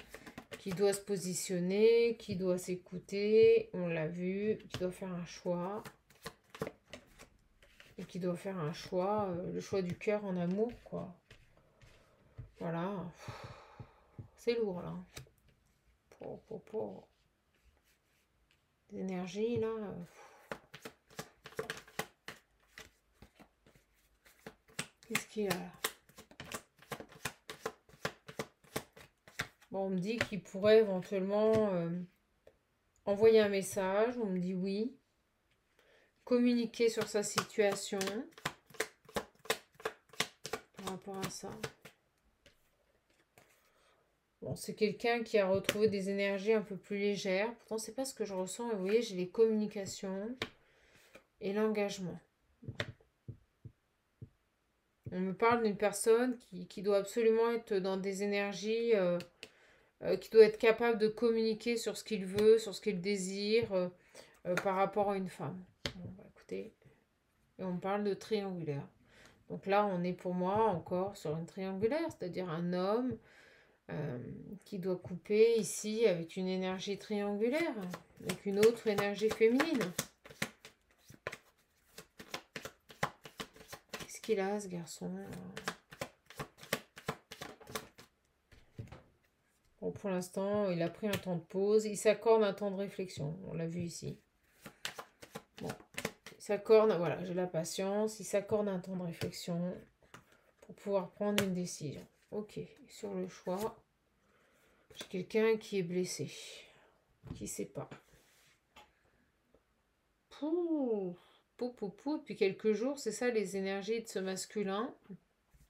A: qui doit se positionner, qui doit s'écouter, on l'a vu, qui doit faire un choix. Et qui doit faire un choix, le choix du cœur en amour, quoi. Voilà. C'est lourd, là. L'énergie, là. Qu'est-ce qu'il y a, là? Bon, on me dit qu'il pourrait éventuellement envoyer un message. On me dit oui. Communiquer sur sa situation. Par rapport à ça. Bon, c'est quelqu'un qui a retrouvé des énergies un peu plus légères. Pourtant, c'est pas ce que je ressens. Et vous voyez, j'ai les communications et l'engagement. On me parle d'une personne qui doit absolument être dans des énergies, qui doit être capable de communiquer sur ce qu'il veut, sur ce qu'il désire, par rapport à une femme. Bon, bah, écoutez, et on parle de triangulaire. Donc là, on est pour moi encore sur une triangulaire, c'est-à-dire un homme qui doit couper ici avec une énergie triangulaire, avec une autre énergie féminine. Qu'est-ce qu'il a, ce garçon? Bon, pour l'instant, il a pris un temps de pause. Il s'accorde un temps de réflexion. On l'a vu ici. Bon, il s'accorde, voilà, j'ai la patience. Il s'accorde un temps de réflexion pour pouvoir prendre une décision. Ok, sur le choix, j'ai quelqu'un qui est blessé, qui ne sait pas. Pouh, depuis quelques jours, c'est ça les énergies de ce masculin.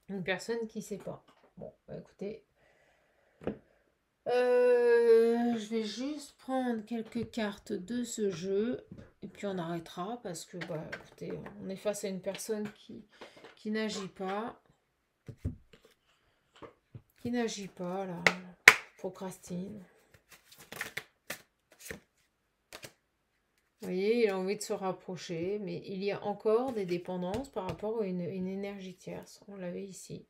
A: Une personne qui ne sait pas. Bon, bah écoutez, je vais juste prendre quelques cartes de ce jeu et puis on arrêtera parce que, bah écoutez, on est face à une personne qui n'agit pas. Qui n'agit pas, là. Procrastine. Vous voyez, il a envie de se rapprocher, mais il y a encore des dépendances par rapport à une énergie tierce. On l'avait ici.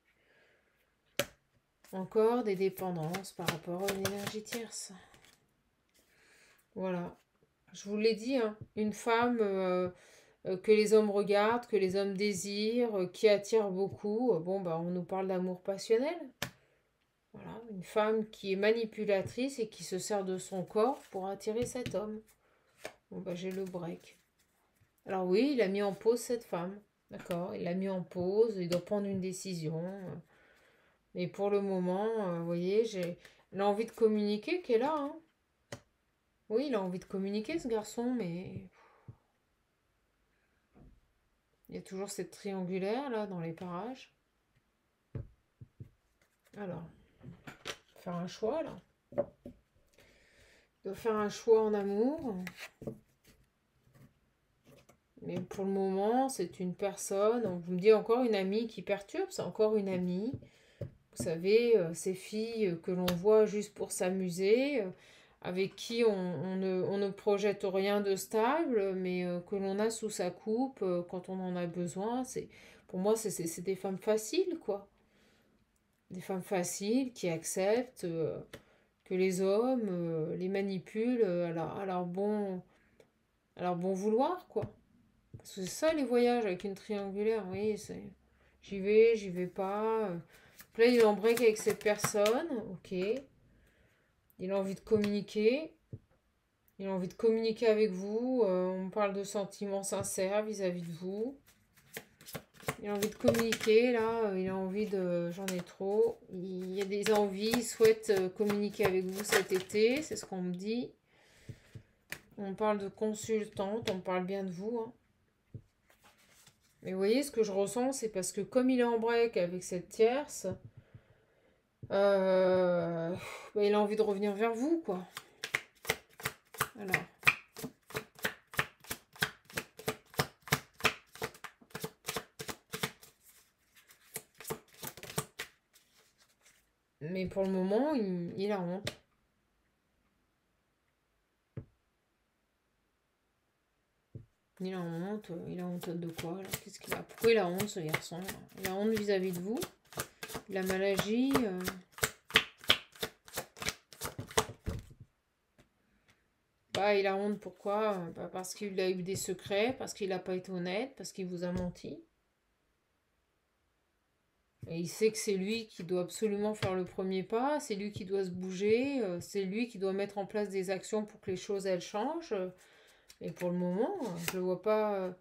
A: Encore des dépendances par rapport à une énergie tierce. Voilà. Je vous l'ai dit, hein, une femme que les hommes regardent, que les hommes désirent, qui attire beaucoup. Bon, bah, on nous parle d'amour passionnel. Voilà. Une femme qui est manipulatrice et qui se sert de son corps pour attirer cet homme. Bon, bah, j'ai le break. Alors oui, il a mis en pause cette femme. D'accord, il l'a mis en pause, il doit prendre une décision. Mais pour le moment, vous voyez, j'ai l'envie de communiquer qui est là. Hein. Oui, il a envie de communiquer, ce garçon, mais il y a toujours cette triangulaire, là, dans les parages. Alors, faire un choix, là. Il doit faire un choix en amour. Mais pour le moment, c'est une personne, on vous me dit encore une amie qui perturbe, c'est encore une amie. Vous savez, ces filles que l'on voit juste pour s'amuser, avec qui on ne projette rien de stable, mais que l'on a sous sa coupe quand on en a besoin. Pour moi, c'est des femmes faciles, quoi. Des femmes faciles qui acceptent que les hommes les manipulent à leur bon vouloir, quoi. Parce que c'est ça les voyages avec une triangulaire, oui, c'est j'y vais pas. Là, il est en break avec cette personne, ok. Il a envie de communiquer. Il a envie de communiquer avec vous. On parle de sentiments sincères vis-à-vis de vous. Il a envie de communiquer, là. Il a envie de... J'en ai trop. Il y a des envies. Il souhaite communiquer avec vous cet été. C'est ce qu'on me dit. On parle de consultante. On parle bien de vous. Hein. Mais vous voyez, ce que je ressens, c'est parce que comme il est en break avec cette tierce, il a envie de revenir vers vous, quoi. Alors. Mais pour le moment, il a honte. Il a honte de quoi là? Qu'est-ce qu'il a? Pourquoi il a honte ce garçon? Il a honte vis-à-vis de vous. Il a mal agi. Bah, il a honte pourquoi? Bah, parce qu'il a eu des secrets, parce qu'il n'a pas été honnête, parce qu'il vous a menti. Et il sait que c'est lui qui doit absolument faire le premier pas, c'est lui qui doit se bouger, c'est lui qui doit mettre en place des actions pour que les choses elles changent. Et pour le moment, je ne vois pas.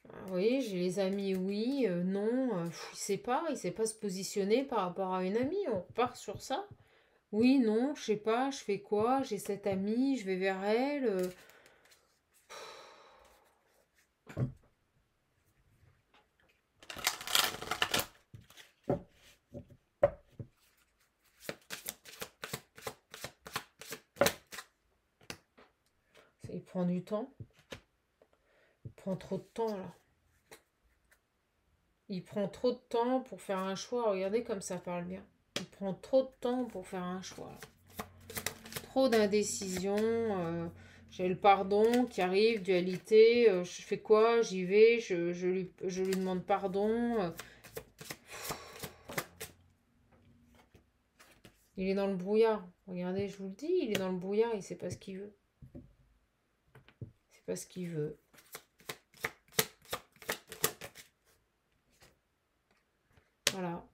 A: Vous voyez, j'ai les amis, oui, non. Il sait pas se positionner par rapport à une amie. On repart sur ça. Oui, non, je sais pas, je fais quoi? J'ai cette amie, je vais vers elle. Il prend du temps. Il prend trop de temps là. Il prend trop de temps pour faire un choix. Regardez comme ça parle bien. Il prend trop de temps pour faire un choix. Là. Trop d'indécision. J'ai le pardon qui arrive, dualité. Je fais quoi? J'y vais. Je lui demande pardon. Il est dans le brouillard. Regardez, je vous le dis, il est dans le brouillard. Il sait pas ce qu'il veut. Il sait pas ce qu'il veut. Voilà.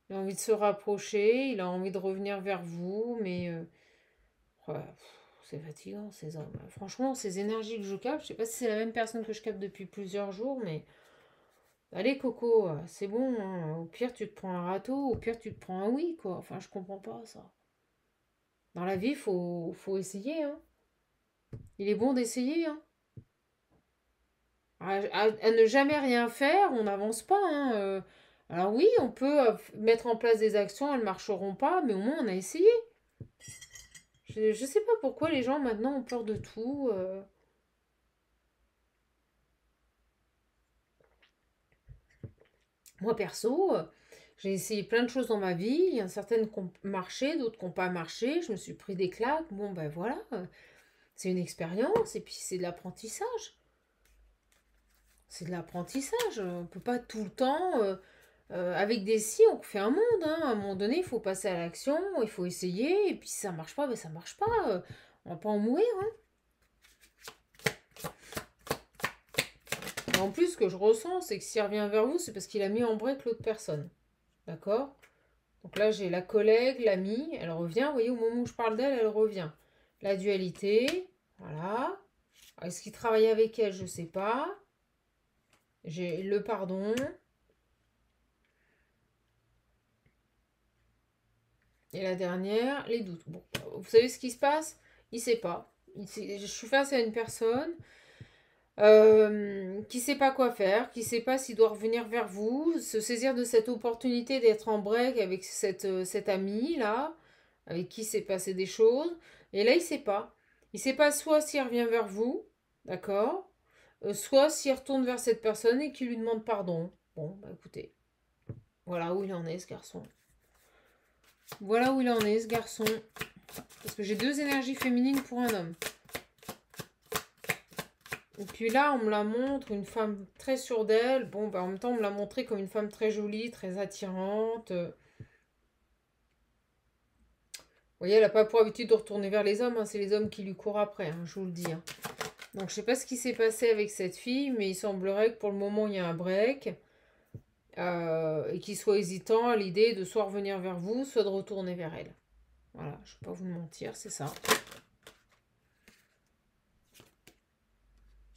A: Il a envie de se rapprocher, il a envie de revenir vers vous, mais c'est fatigant ces hommes. Franchement, ces énergies que je capte, je sais pas si c'est la même personne que je capte depuis plusieurs jours, mais allez Coco, c'est bon, hein. Au pire tu te prends un râteau, au pire tu te prends un oui, quoi. Enfin, je comprends pas ça. Dans la vie, faut essayer, hein. Il est bon d'essayer, hein. À ne jamais rien faire, on n'avance pas, hein. Alors oui, on peut mettre en place des actions, elles ne marcheront pas, mais au moins on a essayé. Je sais pas pourquoi les gens maintenant ont peur de tout. Moi perso, j'ai essayé plein de choses dans ma vie. Il y en a certaines qui ont marché, d'autres qui n'ont pas marché. Je me suis pris des claques. Bon ben voilà, c'est une expérience et puis c'est de l'apprentissage. C'est de l'apprentissage. On ne peut pas tout le temps. Avec des si, on fait un monde. Hein. À un moment donné, il faut passer à l'action, il faut essayer. Et puis si ça marche pas, ben ça marche pas. On va pas en mourir. Hein. Et en plus, ce que je ressens, c'est que s'il revient vers vous, c'est parce qu'il a mis en break l'autre personne. D'accord? Donc là, j'ai la collègue, l'amie, elle revient. Vous voyez, au moment où je parle d'elle, elle revient. La dualité, voilà. Est-ce qu'il travaille avec elle? Je ne sais pas. J'ai le pardon. Et la dernière, les doutes. Bon, vous savez ce qui se passe? Il ne sait pas. Je suis face à une personne qui ne sait pas quoi faire, qui ne sait pas s'il doit revenir vers vous, se saisir de cette opportunité d'être en break avec cette amie là, avec qui s'est passé des choses. Et là, il ne sait pas. Il ne sait pas soit s'il revient vers vous, d'accord, soit s'il retourne vers cette personne et qu'il lui demande pardon. Bon, bah écoutez, voilà où il en est ce garçon. Voilà où il en est ce garçon. Parce que j'ai 2 énergies féminines pour un homme. Et puis là, on me la montre, une femme très sûre d'elle. Bon, bah en même temps, on me l'a montré comme une femme très jolie, très attirante. Vous voyez, elle n'a pas pour habitude de retourner vers les hommes. Hein. C'est les hommes qui lui courent après, hein, je vous le dis. Hein. Donc, je sais pas ce qui s'est passé avec cette fille, mais il semblerait que pour le moment, il y a un break. Et qu'il soit hésitant à l'idée de soit revenir vers vous, soit de retourner vers elle. Voilà, je ne vais pas vous mentir, c'est ça.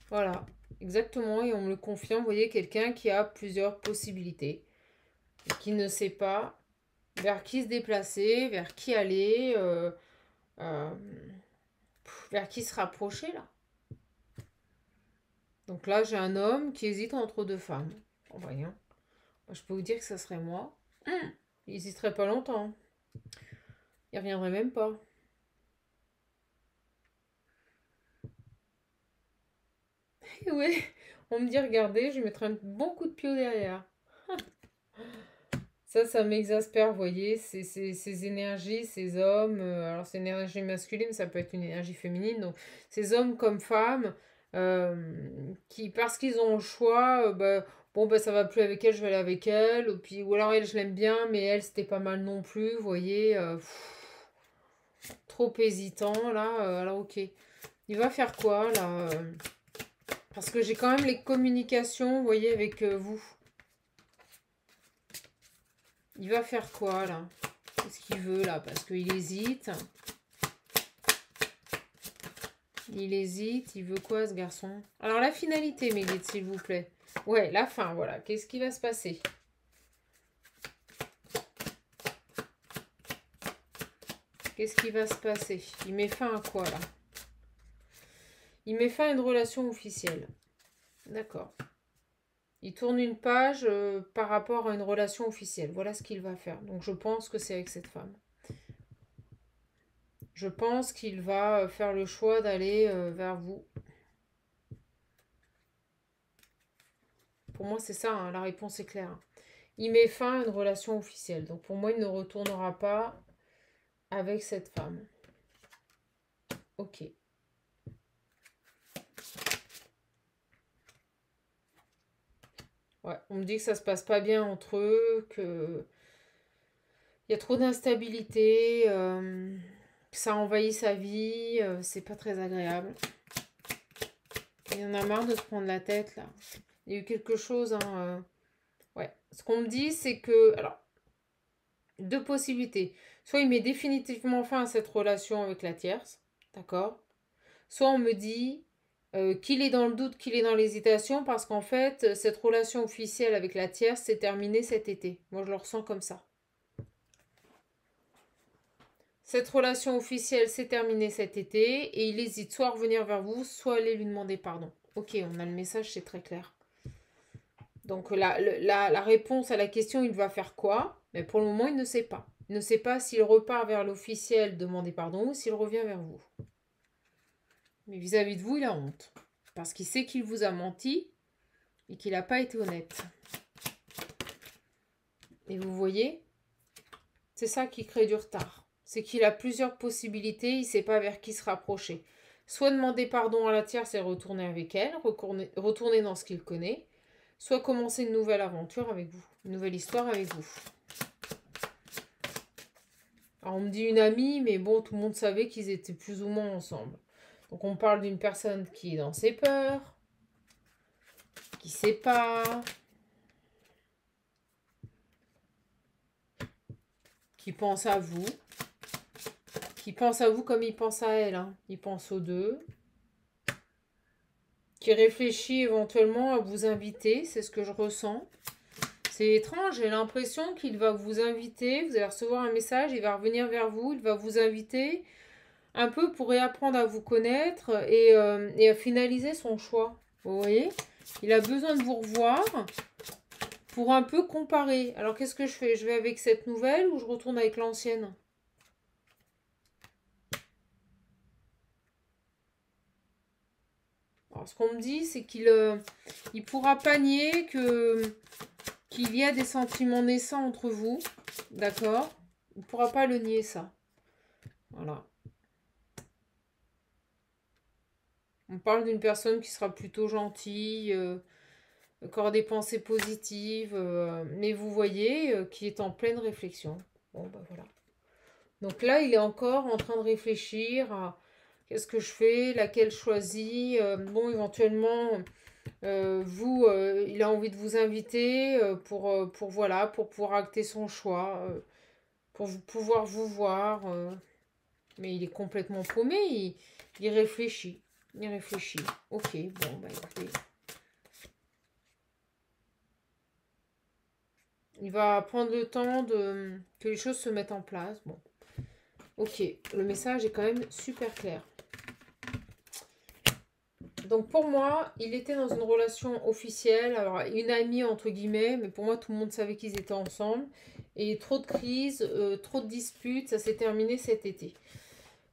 A: Voilà, exactement, et on me le confirme, vous voyez, quelqu'un qui a plusieurs possibilités, et qui ne sait pas vers qui se déplacer, vers qui aller, euh, vers qui se rapprocher, là. Donc là, j'ai un homme qui hésite entre 2 femmes. En voyant. Je peux vous dire que ça serait moi. Il n'hésiterait pas longtemps. Il reviendrait même pas. Et ouais, on me dit, regardez, je lui mettrai un bon coup de pied derrière. Ça m'exaspère, vous voyez, ces énergies, ces hommes. Alors, c'est une énergie masculine, ça peut être une énergie féminine. Donc, ces hommes comme femmes, qui, parce qu'ils ont le choix, bah, bon, bah, ça va plus avec elle, je vais aller avec elle. Ou alors, elle, je l'aime bien, mais elle, c'était pas mal non plus, vous voyez. Trop hésitant, là. Alors, ok. Il va faire quoi, là parce que j'ai quand même les communications, vous voyez, avec vous. Il va faire quoi, là? Qu'est-ce qu'il veut, là? Parce qu'il hésite. Il hésite. Il veut quoi, ce garçon? Alors, la finalité, mes guides, s'il vous plaît. Ouais, la fin, voilà. Qu'est-ce qui va se passer? Qu'est-ce qui va se passer? Il met fin à quoi, là? Il met fin à une relation officielle. D'accord. Il tourne une page par rapport à une relation officielle. Voilà ce qu'il va faire. Donc, je pense que c'est avec cette femme. Je pense qu'il va faire le choix d'aller vers vous. Pour moi, c'est ça, hein, la réponse est claire. Il met fin à une relation officielle. Donc pour moi, il ne retournera pas avec cette femme. Ok. Ouais, on me dit que ça se passe pas bien entre eux, que il y a trop d'instabilité, que ça envahit sa vie, c'est pas très agréable. Il en a marre de se prendre la tête là. Il y a eu quelque chose, hein, ouais. Ce qu'on me dit, c'est que, alors, 2 possibilités. Soit il met définitivement fin à cette relation avec la tierce, d'accord? Soit on me dit qu'il est dans le doute, qu'il est dans l'hésitation, parce qu'en fait, cette relation officielle avec la tierce s'est terminée cet été. Moi, je le ressens comme ça. Cette relation officielle s'est terminée cet été et il hésite soit à revenir vers vous, soit à aller lui demander pardon. Ok, on a le message, c'est très clair. Donc la réponse à la question, il va faire quoi? Mais pour le moment, il ne sait pas. Il ne sait pas s'il repart vers l'officiel demander pardon ou s'il revient vers vous. Mais vis-à-vis de vous, il a honte. Parce qu'il sait qu'il vous a menti et qu'il n'a pas été honnête. Et vous voyez, c'est ça qui crée du retard. C'est qu'il a plusieurs possibilités, il ne sait pas vers qui se rapprocher. Soit demander pardon à la tierce et retourner avec elle, retourner dans ce qu'il connaît, soit commencer une nouvelle aventure avec vous, une nouvelle histoire avec vous. Alors on me dit une amie, mais bon, tout le monde savait qu'ils étaient plus ou moins ensemble. Donc on parle d'une personne qui est dans ses peurs, qui ne sait pas, qui pense à vous, comme il pense à elle. Hein. Il pense aux deux. Qui réfléchit éventuellement à vous inviter, c'est ce que je ressens. C'est étrange, j'ai l'impression qu'il va vous inviter, vous allez recevoir un message, il va revenir vers vous, il va vous inviter un peu pour réapprendre à vous connaître et à finaliser son choix. Vous voyez? Il a besoin de vous revoir pour un peu comparer. Alors qu'est-ce que je fais? Je vais avec cette nouvelle ou je retourne avec l'ancienne? Alors, Ce qu'on me dit, c'est qu'il il pourra pas nier qu'il y a des sentiments naissants entre vous. D'accord? Il ne pourra pas le nier, ça. Voilà. On parle d'une personne qui sera plutôt gentille, qui aura des pensées positives, mais vous voyez, qui est en pleine réflexion. Bon, ben voilà. Donc là, il est encore en train de réfléchir à qu'est-ce que je fais, laquelle choisis. Bon, éventuellement, il a envie de vous inviter voilà, pour pouvoir acter son choix, pour pouvoir vous voir. Mais il est complètement paumé, il réfléchit. Il réfléchit. Ok, bon, bah écoutez. Il va prendre le temps que les choses se mettent en place. Bon. Ok, le message est quand même super clair. Donc pour moi, il était dans une relation officielle, alors une amie entre guillemets, mais pour moi tout le monde savait qu'ils étaient ensemble. Et trop de crises, trop de disputes, ça s'est terminé cet été.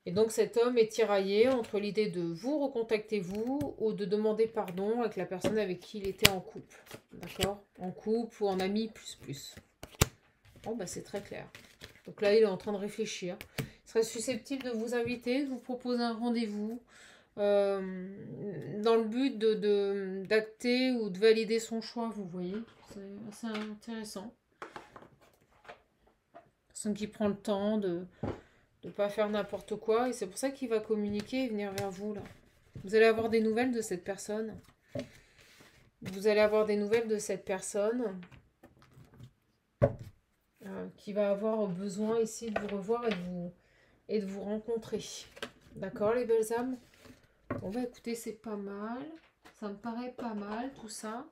A: Et donc cet homme est tiraillé entre l'idée de vous recontacter vous ou de demander pardon avec la personne avec qui il était en couple. D'accord? En couple ou en ami plus. Bon bah c'est très clair. Donc là il est en train de réfléchir. Il serait susceptible de vous inviter, de vous proposer un rendez-vous dans le but d'acter ou de valider son choix, vous voyez. C'est assez intéressant. Personne qui prend le temps de ne pas faire n'importe quoi. Et c'est pour ça qu'il va communiquer et venir vers vous, là. Vous allez avoir des nouvelles de cette personne. Vous allez avoir des nouvelles de cette personne qui va avoir besoin ici de vous revoir et de vous rencontrer. D'accord, les belles âmes? Bon, bah écoutez, c'est pas mal. Ça me paraît pas mal, tout ça.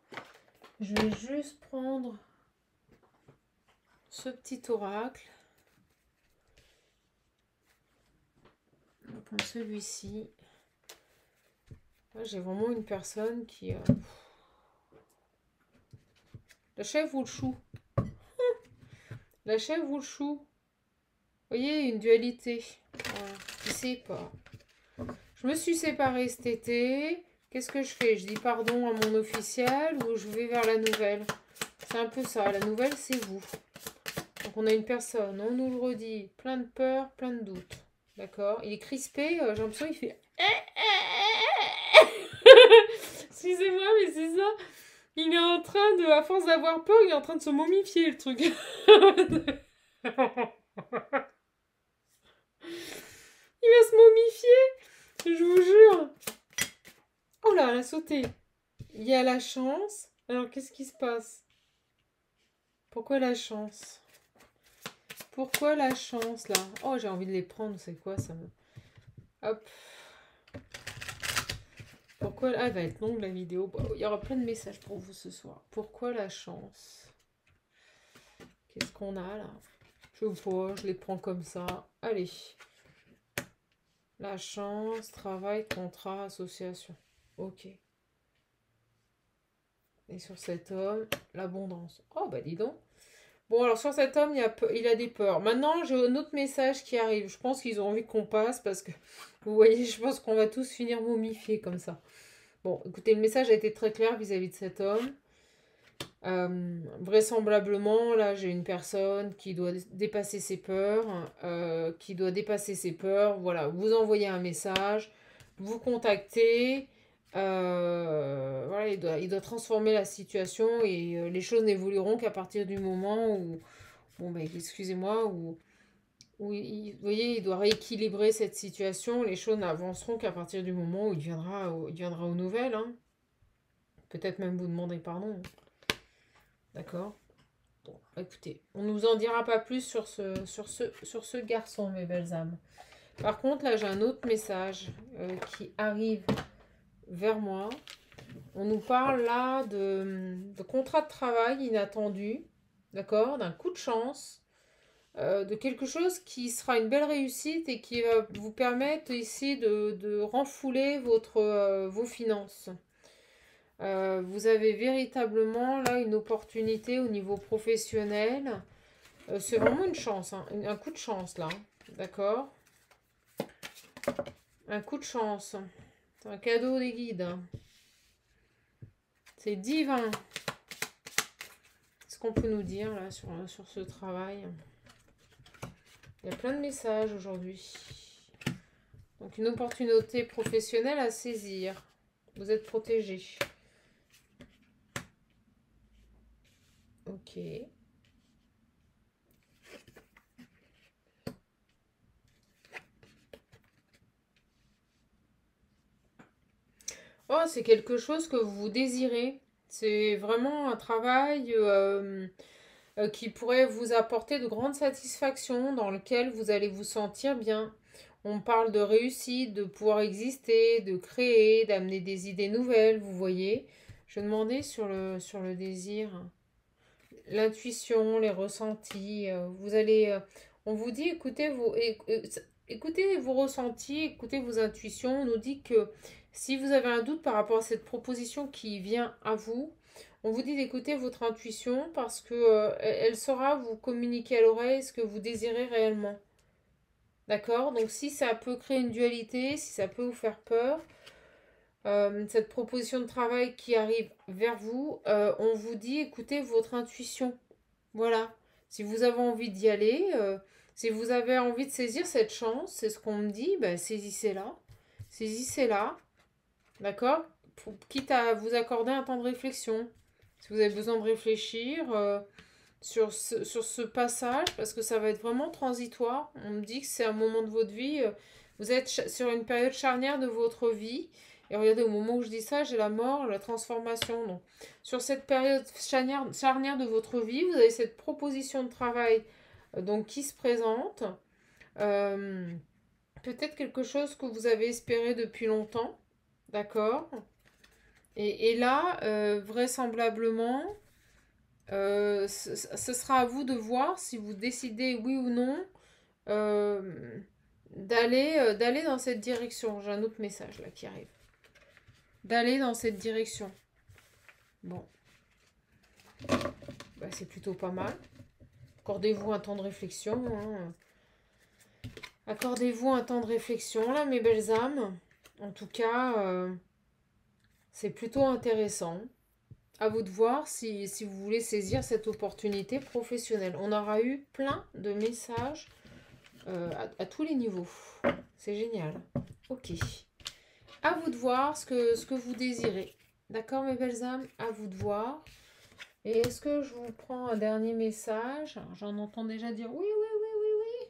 A: Je vais juste prendre ce petit oracle. On va prendre celui-ci. J'ai vraiment une personne qui... La chèvre ou le chou? La chèvre ou le chou? Vous voyez, une dualité. Voilà. Je sais pas. Je me suis séparée cet été. Qu'est-ce que je fais? Je dis pardon à mon officiel ou je vais vers la nouvelle? C'est un peu ça. La nouvelle, c'est vous. Donc on a une personne, on nous le redit, plein de peur, plein de doutes. D'accord? Il est crispé, j'ai l'impression qu'il fait... Excusez-moi, mais c'est ça. Il est en train de, à force d'avoir peur, il est en train de se momifier, le truc. Il va se momifier, je vous jure. Oh là, elle a sauté. Il y a la chance. Alors, qu'est-ce qui se passe? Pourquoi la chance? Pourquoi la chance, là? Oh, j'ai envie de les prendre, c'est quoi, ça me... Hop. Pourquoi... Ah, elle va être longue, la vidéo. Bon, il y aura plein de messages pour vous ce soir. Pourquoi la chance? Qu'est-ce qu'on a, là? Je vois, je les prends comme ça. Allez. La chance, travail, contrat, association. Ok. Et sur cet homme, l'abondance. Oh, bah dis donc. Bon, alors sur cet homme, il a des peurs. Maintenant, j'ai un autre message qui arrive. Je pense qu'ils ont envie qu'on passe parce que, vous voyez, je pense qu'on va tous finir momifiés comme ça. Bon, écoutez, le message a été très clair vis-à-vis de cet homme. Vraisemblablement, là, j'ai une personne qui doit dépasser ses peurs. Voilà, vous envoyez un message, vous contactez. Voilà, il doit transformer la situation et les choses n'évolueront qu'à partir du moment où, bon, ben, excusez-moi, vous voyez, il doit rééquilibrer cette situation. Les choses n'avanceront qu'à partir du moment où il viendra aux nouvelles. Hein. Peut-être même vous demander pardon. D'accord? Bon, écoutez, on ne nous en dira pas plus sur ce garçon, mes belles âmes. Par contre, là, j'ai un autre message qui arrive vers moi. On nous parle là de contrat de travail inattendu, d'accord? D'un coup de chance, de quelque chose qui sera une belle réussite et qui va vous permettre ici de renfouler vos finances. Vous avez véritablement là une opportunité au niveau professionnel. C'est vraiment une chance, hein, un coup de chance là, d'accord? Un coup de chance. C'est un cadeau des guides. C'est divin. Qu'est-ce qu'on peut nous dire là sur ce travail? Il y a plein de messages aujourd'hui. Donc une opportunité professionnelle à saisir. Vous êtes protégé. Ok. Oh, c'est quelque chose que vous désirez. C'est vraiment un travail qui pourrait vous apporter de grandes satisfactions, dans lequel vous allez vous sentir bien. On parle de réussite, de pouvoir exister, de créer, d'amener des idées nouvelles, vous voyez. Je demandais sur le désir, l'intuition, les ressentis. Vous allez, on vous dit, écoutez vos ressentis, écoutez vos intuitions. On nous dit que si vous avez un doute par rapport à cette proposition qui vient à vous, on vous dit d'écouter votre intuition parce que elle saura vous communiquer à l'oreille ce que vous désirez réellement. D'accord? Donc si ça peut créer une dualité, si ça peut vous faire peur, cette proposition de travail qui arrive vers vous, on vous dit écoutez votre intuition. Voilà. Si vous avez envie d'y aller, si vous avez envie de saisir cette chance, c'est ce qu'on me dit, ben, saisissez-la. Saisissez-la. D'accord? Quitte à vous accorder un temps de réflexion. Si vous avez besoin de réfléchir sur ce passage, parce que ça va être vraiment transitoire. On me dit que c'est un moment de votre vie. Vous êtes sur une période charnière de votre vie. Et regardez, au moment où je dis ça, j'ai la mort, la transformation. Donc, sur cette période charnière de votre vie, vous avez cette proposition de travail donc, qui se présente. Peut-être quelque chose que vous avez espéré depuis longtemps. D'accord? Et là, vraisemblablement, ce sera à vous de voir si vous décidez oui ou non d'aller dans cette direction. J'ai un autre message là qui arrive. D'aller dans cette direction. Bon. Bah, c'est plutôt pas mal. Accordez-vous un temps de réflexion. Hein. Accordez-vous un temps de réflexion, là, mes belles âmes. En tout cas, c'est plutôt intéressant. À vous de voir si vous voulez saisir cette opportunité professionnelle. On aura eu plein de messages à tous les niveaux. C'est génial. Ok. À vous de voir ce que vous désirez. D'accord, mes belles âmes? À vous de voir. Et est-ce que je vous prends un dernier message? J'en entends déjà dire oui, oui, oui, oui, oui.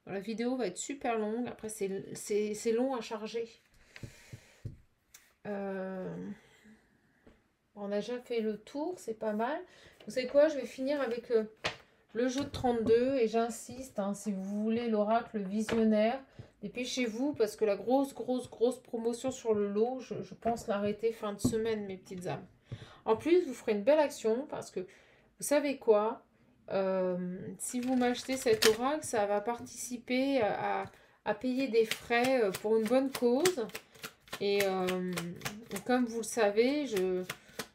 A: La vidéo va être super longue. Après, c'est long à charger. On a déjà fait le tour, c'est pas mal. Vous savez quoi? Je vais finir avec le jeu de 32. Et j'insiste, hein, si vous voulez l'oracle visionnaire, dépêchez-vous parce que la grosse promotion sur le lot, je pense l'arrêter fin de semaine, mes petites âmes. En plus, vous ferez une belle action parce que, vous savez quoi, si vous m'achetez cet oracle, ça va participer à payer des frais pour une bonne cause. Et comme vous le savez,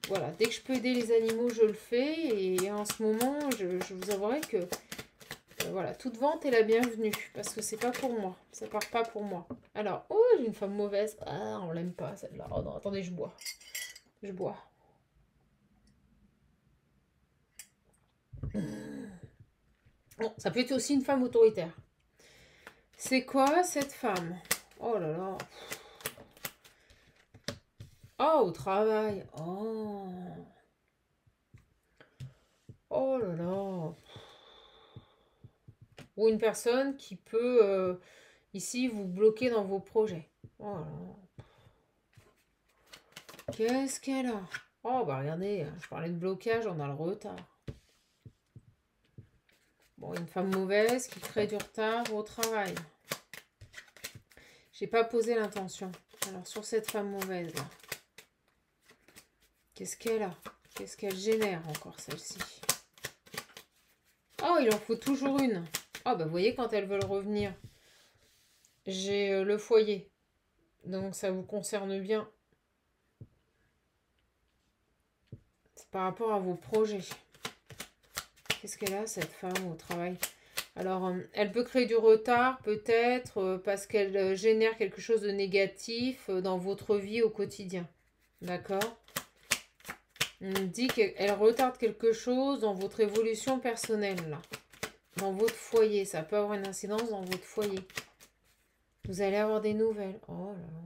A: voilà, dès que je peux aider les animaux, je le fais. Et en ce moment, je vous avouerai que voilà, toute vente est la bienvenue parce que c'est pas pour moi. Ça part pas pour moi. Alors, oh, j'ai une femme mauvaise. Ah, on l'aime pas celle-là. Oh non, attendez, je bois. Je bois. Bon, ça peut être aussi une femme autoritaire. C'est quoi cette femme? Oh là là. Oh, au travail. Oh. Oh là là. Ou une personne qui peut, ici, vous bloquer dans vos projets. Oh là là. Qu'est-ce qu'elle a? Oh, bah regardez, je parlais de blocage, on a le retard. Bon, une femme mauvaise qui crée du retard au travail. J'ai pas posé l'intention. Alors, sur cette femme mauvaise, là. Qu'est-ce qu'elle a? Qu'est-ce qu'elle génère encore, celle-ci? Oh, il en faut toujours une. Oh, bah vous voyez, quand elles veulent revenir, j'ai le foyer. Donc, ça vous concerne bien. C'est par rapport à vos projets. Qu'est-ce qu'elle a, cette femme, au travail? Alors, elle peut créer du retard, peut-être, parce qu'elle génère quelque chose de négatif dans votre vie au quotidien. D'accord? On me dit qu'elle retarde quelque chose dans votre évolution personnelle, là. Dans votre foyer. Ça peut avoir une incidence dans votre foyer. Vous allez avoir des nouvelles. Oh là là.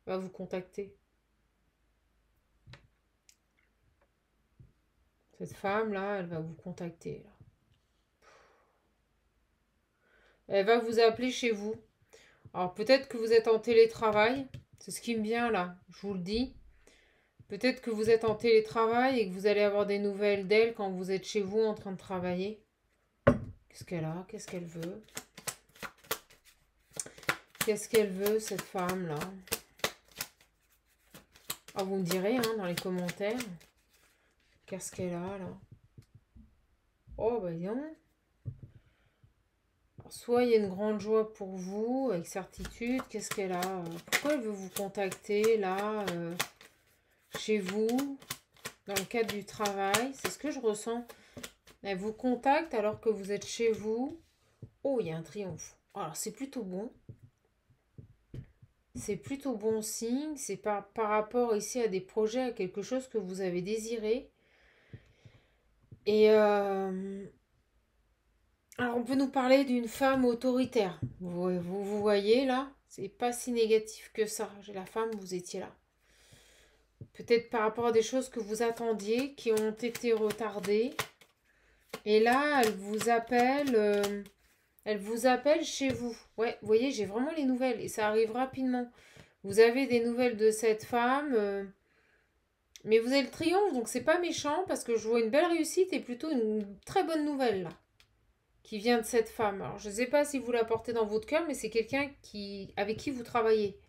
A: Elle va vous contacter. Cette femme-là, elle va vous contacter. Là. Elle va vous appeler chez vous. Alors peut-être que vous êtes en télétravail. C'est ce qui me vient là, je vous le dis. Peut-être que vous êtes en télétravail et que vous allez avoir des nouvelles d'elle quand vous êtes chez vous en train de travailler. Qu'est-ce qu'elle a? Qu'est-ce qu'elle veut? Qu'est-ce qu'elle veut, cette femme-là? Ah, vous me direz hein, dans les commentaires. Qu'est-ce qu'elle a là? Oh, bah non. Soit il y a une grande joie pour vous, avec certitude. Qu'est-ce qu'elle a? Pourquoi elle veut vous contacter là, chez vous, dans le cadre du travail? C'est ce que je ressens. Elle vous contacte alors que vous êtes chez vous. Oh, il y a un triomphe. Alors, c'est plutôt bon. C'est plutôt bon signe. C'est par rapport ici à des projets, à quelque chose que vous avez désiré. Et alors, on peut nous parler d'une femme autoritaire. Vous voyez là, c'est pas si négatif que ça. J'ai la femme, vous étiez là. Peut-être par rapport à des choses que vous attendiez, qui ont été retardées. Et là, elle vous appelle chez vous. Ouais, vous voyez, j'ai vraiment les nouvelles. Et ça arrive rapidement. Vous avez des nouvelles de cette femme. Mais vous avez le triomphe, donc c'est pas méchant. Parce que je vois une belle réussite et plutôt une très bonne nouvelle là. Qui vient de cette femme. Alors, je ne sais pas si vous la portez dans votre cœur, mais c'est quelqu'un avec qui vous travaillez.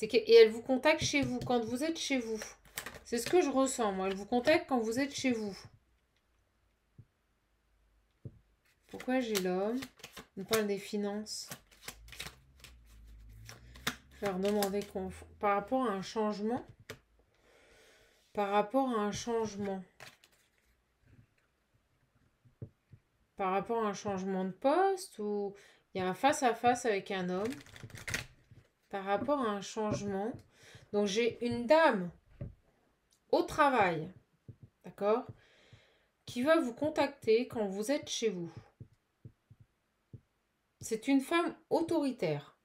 A: Et elle vous contacte chez vous, quand vous êtes chez vous. C'est ce que je ressens, moi. Elle vous contacte quand vous êtes chez vous. Pourquoi j'ai l'homme? On parle des finances. Je vais leur demander par rapport à un changement. Par rapport à un changement. Par rapport à un changement de poste ou il y a un face-à-face avec un homme. Par rapport à un changement. Donc j'ai une dame au travail, d'accord, qui va vous contacter quand vous êtes chez vous. C'est une femme autoritaire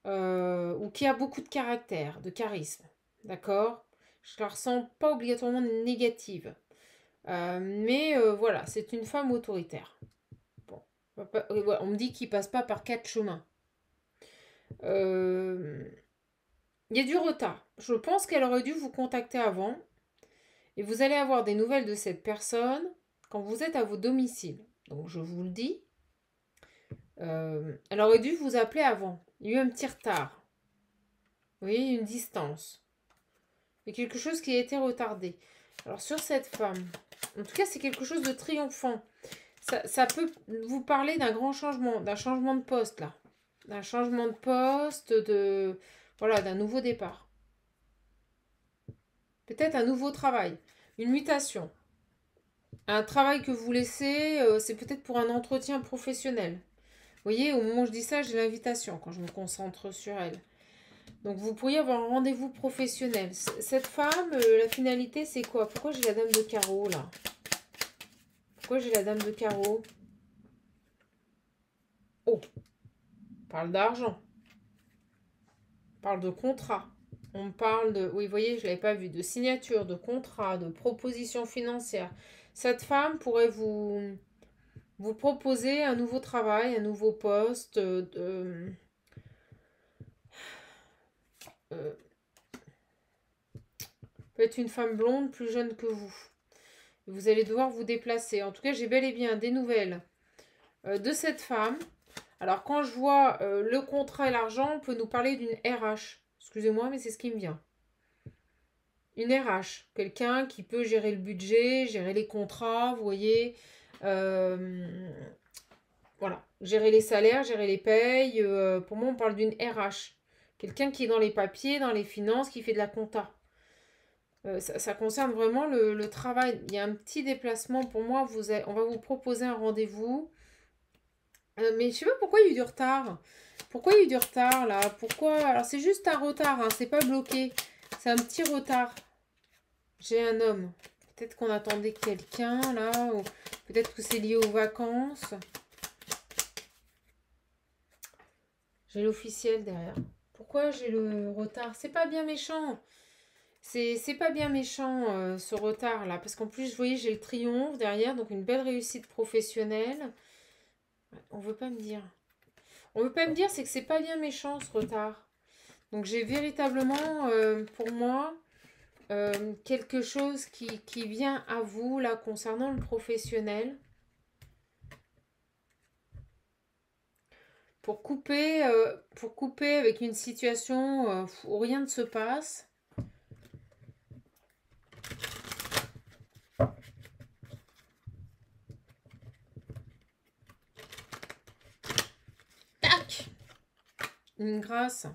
A: ou qui a beaucoup de caractère, de charisme, d'accord. Je ne la ressens pas obligatoirement négative. Mais voilà, c'est une femme autoritaire. Bon, on me dit qu'il passe pas par 4 chemins. Il y a du retard. Je pense qu'elle aurait dû vous contacter avant. Et vous allez avoir des nouvelles de cette personne quand vous êtes à vos domiciles. Donc je vous le dis. Elle aurait dû vous appeler avant. Il y a eu un petit retard. Vous voyez, une distance. Il y a quelque chose qui a été retardé. Alors sur cette femme, en tout cas c'est quelque chose de triomphant. Ça peut vous parler d'un grand changement, d'un changement de poste là. D'un changement de poste, voilà, d'un nouveau départ. Peut-être un nouveau travail, une mutation. Un travail que vous laissez, c'est peut-être pour un entretien professionnel. Vous voyez, au moment où je dis ça, j'ai l'invitation quand je me concentre sur elle. Donc vous pourriez avoir un rendez-vous professionnel. Cette femme, la finalité, c'est quoi? Pourquoi j'ai la dame de carreau là? Pourquoi j'ai la dame de carreau? Oh, on parle d'argent. On parle de contrat. On parle de, oui, vous voyez, je ne l'avais pas vu, de signature, de contrat, de proposition financière. Cette femme pourrait vous proposer un nouveau travail, un nouveau poste. Peut-être une femme blonde plus jeune que vous. Vous allez devoir vous déplacer. En tout cas, j'ai bel et bien des nouvelles de cette femme. Alors, quand je vois le contrat et l'argent, on peut nous parler d'une RH. Excusez-moi, mais c'est ce qui me vient. Une RH. Quelqu'un qui peut gérer le budget, gérer les contrats, vous voyez. Voilà. Gérer les salaires, gérer les payes. Pour moi, on parle d'une RH. Quelqu'un qui est dans les papiers, dans les finances, qui fait de la compta. Ça concerne vraiment le travail. Il y a un petit déplacement pour moi. On va vous proposer un rendez-vous. Mais je ne sais pas pourquoi il y a eu du retard. Pourquoi il y a eu du retard là? Pourquoi? Alors c'est juste un retard, hein, c'est pas bloqué. C'est un petit retard. J'ai un homme. Peut-être qu'on attendait quelqu'un là, ou peut-être que c'est lié aux vacances. J'ai l'officiel derrière. Pourquoi j'ai le retard? C'est pas bien méchant. C'est pas bien méchant ce retard là. Parce qu'en plus, vous voyez, j'ai le triomphe derrière. Donc une belle réussite professionnelle. On veut pas me dire. On veut pas me dire, c'est que c'est pas bien méchant ce retard. Donc j'ai véritablement, pour moi, quelque chose qui vient à vous là concernant le professionnel. Pour couper avec une situation où rien ne se passe. Tac! Une grâce.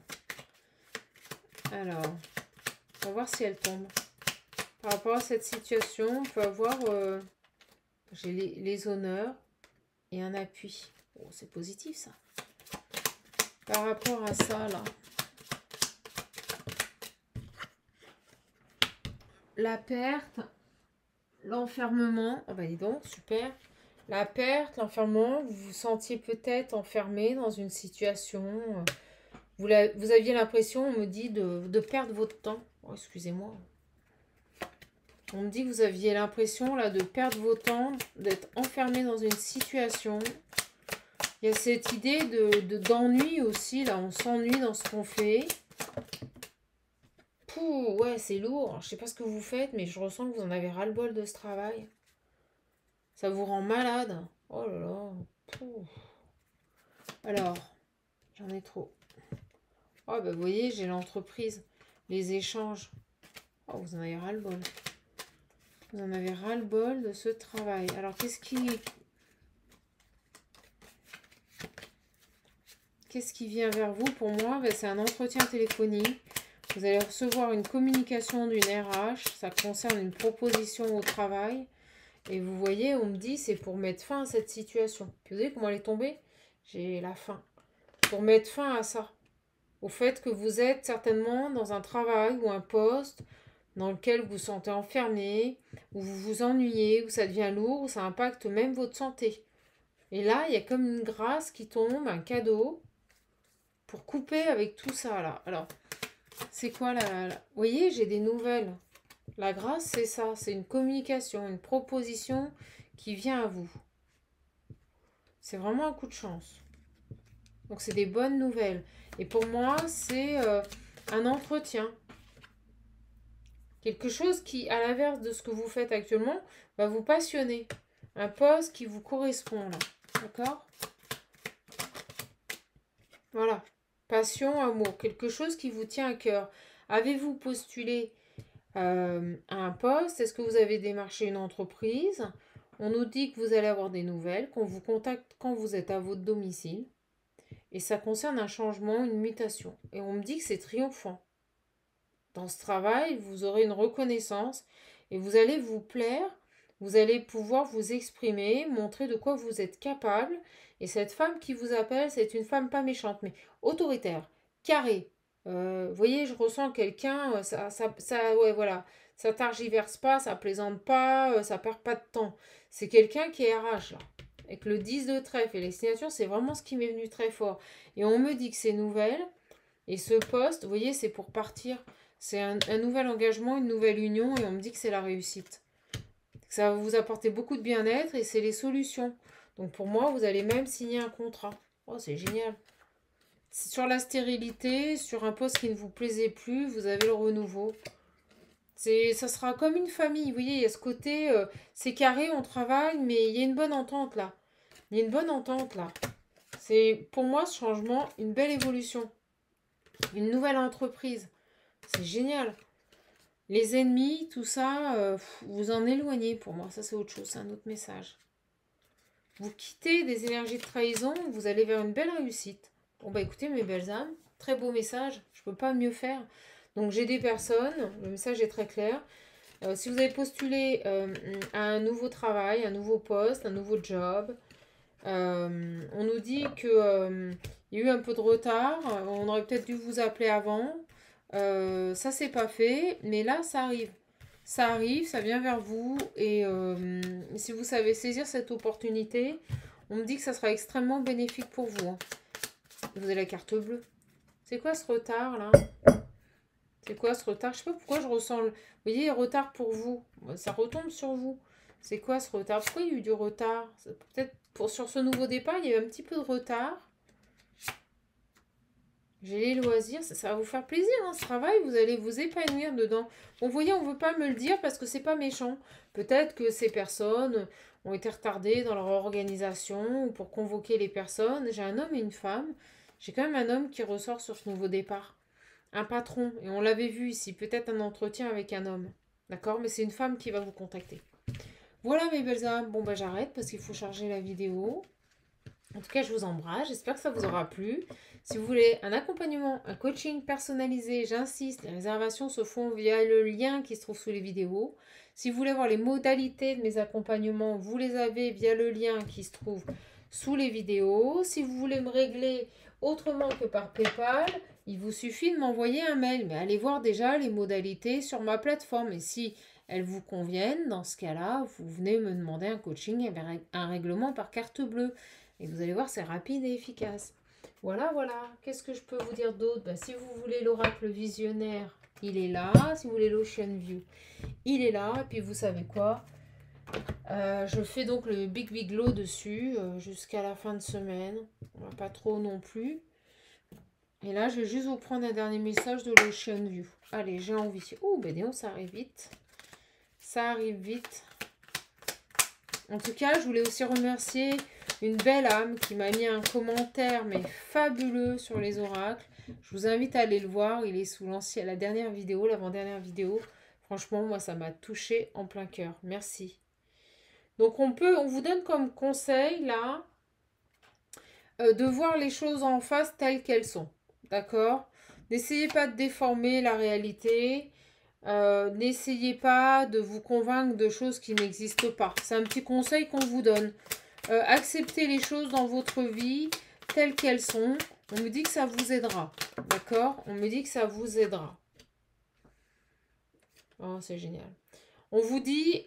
A: Alors, on va voir si elle tombe. Par rapport à cette situation, on peut avoir j'ai les honneurs et un appui. Oh, c'est positif ça. Par rapport à ça, là. La perte, l'enfermement. Ah bah dis donc, super. La perte, l'enfermement, vous vous sentiez peut-être enfermé dans une situation. Vous aviez l'impression, on me dit, de perdre votre temps. Oh, excusez-moi. On me dit que vous aviez l'impression là de perdre votre temps, d'être enfermé dans une situation. Il y a cette idée d'ennui aussi, là, on s'ennuie dans ce qu'on fait. Pouh, ouais, c'est lourd. Je sais pas ce que vous faites, mais je ressens que vous en avez ras-le-bol de ce travail. Ça vous rend malade. Oh là là. Pouh. Alors, j'en ai trop. Oh, bah vous voyez, j'ai l'entreprise, les échanges. Oh, vous en avez ras-le-bol. Vous en avez ras-le-bol de ce travail. Alors, qu'est-ce qui vient vers vous pour moi? Ben, c'est un entretien téléphonique. Vous allez recevoir une communication d'une RH. Ça concerne une proposition au travail. Et vous voyez, on me dit c'est pour mettre fin à cette situation. Puis vous voyez comment elle est tombée? J'ai la fin. Pour mettre fin à ça. Au fait que vous êtes certainement dans un travail ou un poste dans lequel vous vous sentez enfermé, où vous vous ennuyez, où ça devient lourd, où ça impacte même votre santé. Et là, il y a comme une grâce qui tombe, un cadeau, pour couper avec tout ça là. Alors, c'est quoi Vous voyez, j'ai des nouvelles. La grâce, c'est ça, c'est une communication, une proposition qui vient à vous. C'est vraiment un coup de chance. Donc, c'est des bonnes nouvelles. Et pour moi, c'est un entretien. Quelque chose qui, à l'inverse de ce que vous faites actuellement, va vous passionner. Un poste qui vous correspond là. D'accord? Voilà. Passion, amour. Quelque chose qui vous tient à cœur. Avez-vous postulé à un poste? Est-ce que vous avez démarché une entreprise? On nous dit que vous allez avoir des nouvelles, qu'on vous contacte quand vous êtes à votre domicile. Et ça concerne un changement, une mutation. Et on me dit que c'est triomphant. Dans ce travail, vous aurez une reconnaissance et vous allez vous plaire. Vous allez pouvoir vous exprimer, montrer de quoi vous êtes capable. Et cette femme qui vous appelle, c'est une femme pas méchante, mais autoritaire, carrée. Vous voyez, je ressens quelqu'un, ouais, voilà, ça targiverse pas, ça plaisante pas, ça perd pas de temps. C'est quelqu'un qui est RH, là. Avec le 10 de trèfle et les signatures, c'est vraiment ce qui m'est venu très fort. Et on me dit que c'est nouvelle. Et ce poste, vous voyez, c'est pour partir. C'est un nouvel engagement, une nouvelle union, et on me dit que c'est la réussite. Ça va vous apporter beaucoup de bien-être et c'est les solutions. Donc pour moi, vous allez même signer un contrat. Oh, c'est génial. Sur la stérilité, sur un poste qui ne vous plaisait plus, vous avez le renouveau. Ça sera comme une famille. Vous voyez, il y a ce côté, c'est carré, on travaille, mais il y a une bonne entente là. Il y a une bonne entente là. C'est pour moi ce changement, une belle évolution. Une nouvelle entreprise. C'est génial. Les ennemis, tout ça, vous en éloignez pour moi. Ça, c'est autre chose, c'est un autre message. Vous quittez des énergies de trahison, vous allez vers une belle réussite. Bon, bah écoutez, mes belles âmes, très beau message. Je ne peux pas mieux faire. Donc, j'ai des personnes, le message est très clair. Si vous avez postulé à un nouveau travail, un nouveau poste, un nouveau job, on nous dit qu'il y a eu un peu de retard. On aurait peut-être dû vous appeler avant. Ça, c'est pas fait. Mais là, ça arrive. Ça arrive, ça vient vers vous. Et si vous savez saisir cette opportunité, on me dit que ça sera extrêmement bénéfique pour vous. Hein. Vous avez la carte bleue. C'est quoi ce retard, là? C'est quoi ce retard? Je sais pas pourquoi je ressens... Vous voyez, retard pour vous. Ça retombe sur vous. C'est quoi ce retard? Pourquoi il y a eu du retard? Peut-être sur ce nouveau départ, il y a eu un petit peu de retard. J'ai les loisirs, ça va vous faire plaisir, hein, ce travail, vous allez vous épanouir dedans. Bon, vous voyez, on ne veut pas me le dire parce que c'est pas méchant. Peut-être que ces personnes ont été retardées dans leur organisation ou pour convoquer les personnes. J'ai un homme et une femme. J'ai quand même un homme qui ressort sur ce nouveau départ. Un patron, et on l'avait vu ici, peut-être un entretien avec un homme. D'accord? Mais c'est une femme qui va vous contacter. Voilà mes belles âmes. Bon, bah j'arrête parce qu'il faut charger la vidéo. En tout cas, je vous embrasse. J'espère que ça vous aura plu. Si vous voulez un accompagnement, un coaching personnalisé, j'insiste, les réservations se font via le lien qui se trouve sous les vidéos. Si vous voulez voir les modalités de mes accompagnements, vous les avez via le lien qui se trouve sous les vidéos. Si vous voulez me régler autrement que par PayPal, il vous suffit de m'envoyer un mail. Mais allez voir déjà les modalités sur ma plateforme. Et si elles vous conviennent, dans ce cas-là, vous venez me demander un coaching avec un règlement par carte bleue. Et vous allez voir, c'est rapide et efficace. Voilà, voilà. Qu'est-ce que je peux vous dire d'autre? Si vous voulez l'oracle visionnaire, il est là. Si vous voulez l'Ocean View, il est là. Et puis, vous savez quoi? Je fais donc le Big Low dessus jusqu'à la fin de semaine. Pas trop non plus. Et là, je vais juste vous prendre un dernier message de l'Ocean View. Allez, j'ai envie. Oh, ben non, ça arrive vite. Ça arrive vite. En tout cas, je voulais aussi remercier une belle âme qui m'a mis un commentaire mais fabuleux sur les oracles. Je vous invite à aller le voir. Il est sous la dernière vidéo, l'avant-dernière vidéo. Franchement, moi, ça m'a touché en plein cœur. Merci. Donc, on vous donne comme conseil, là, de voir les choses en face telles qu'elles sont. D'accord? N'essayez pas de déformer la réalité. N'essayez pas de vous convaincre de choses qui n'existent pas. C'est un petit conseil qu'on vous donne. Acceptez les choses dans votre vie telles qu'elles sont. On me dit que ça vous aidera. D'accord? On me dit que ça vous aidera. Oh, c'est génial. On vous dit,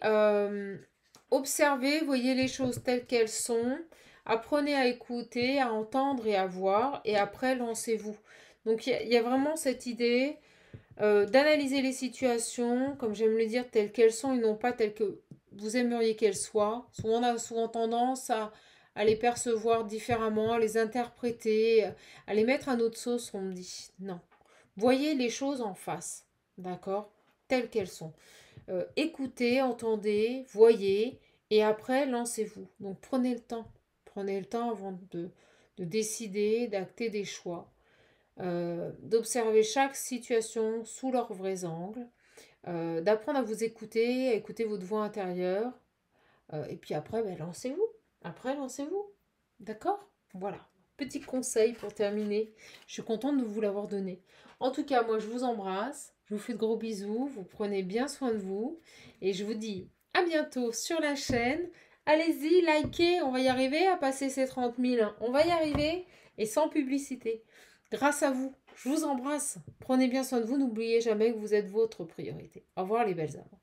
A: observez, voyez les choses telles qu'elles sont. Apprenez à écouter, à entendre et à voir. Et après, lancez-vous. Donc, il y a vraiment cette idée d'analyser les situations, comme j'aime le dire, telles qu'elles sont et non pas telles que vous aimeriez qu'elles soient. Souvent, on a souvent tendance à les percevoir différemment, à les interpréter, à les mettre à notre sauce, on me dit. Non. Voyez les choses en face, d'accord? Telles qu'elles sont. Écoutez, entendez, voyez, et après, lancez-vous. Donc, prenez le temps. Prenez le temps avant de décider, d'acter des choix. D'observer chaque situation sous leurs vrais angles, d'apprendre à vous écouter, à écouter votre voix intérieure, et puis après, lancez-vous. Après, lancez-vous. D'accord? Voilà. Petit conseil pour terminer. Je suis contente de vous l'avoir donné. En tout cas, moi, je vous embrasse. Je vous fais de gros bisous. Vous prenez bien soin de vous. Et je vous dis à bientôt sur la chaîne. Allez-y, likez. On va y arriver à passer ces 30 000. On va y arriver. Et sans publicité. Grâce à vous. Je vous embrasse. Prenez bien soin de vous. N'oubliez jamais que vous êtes votre priorité. Au revoir les belles âmes.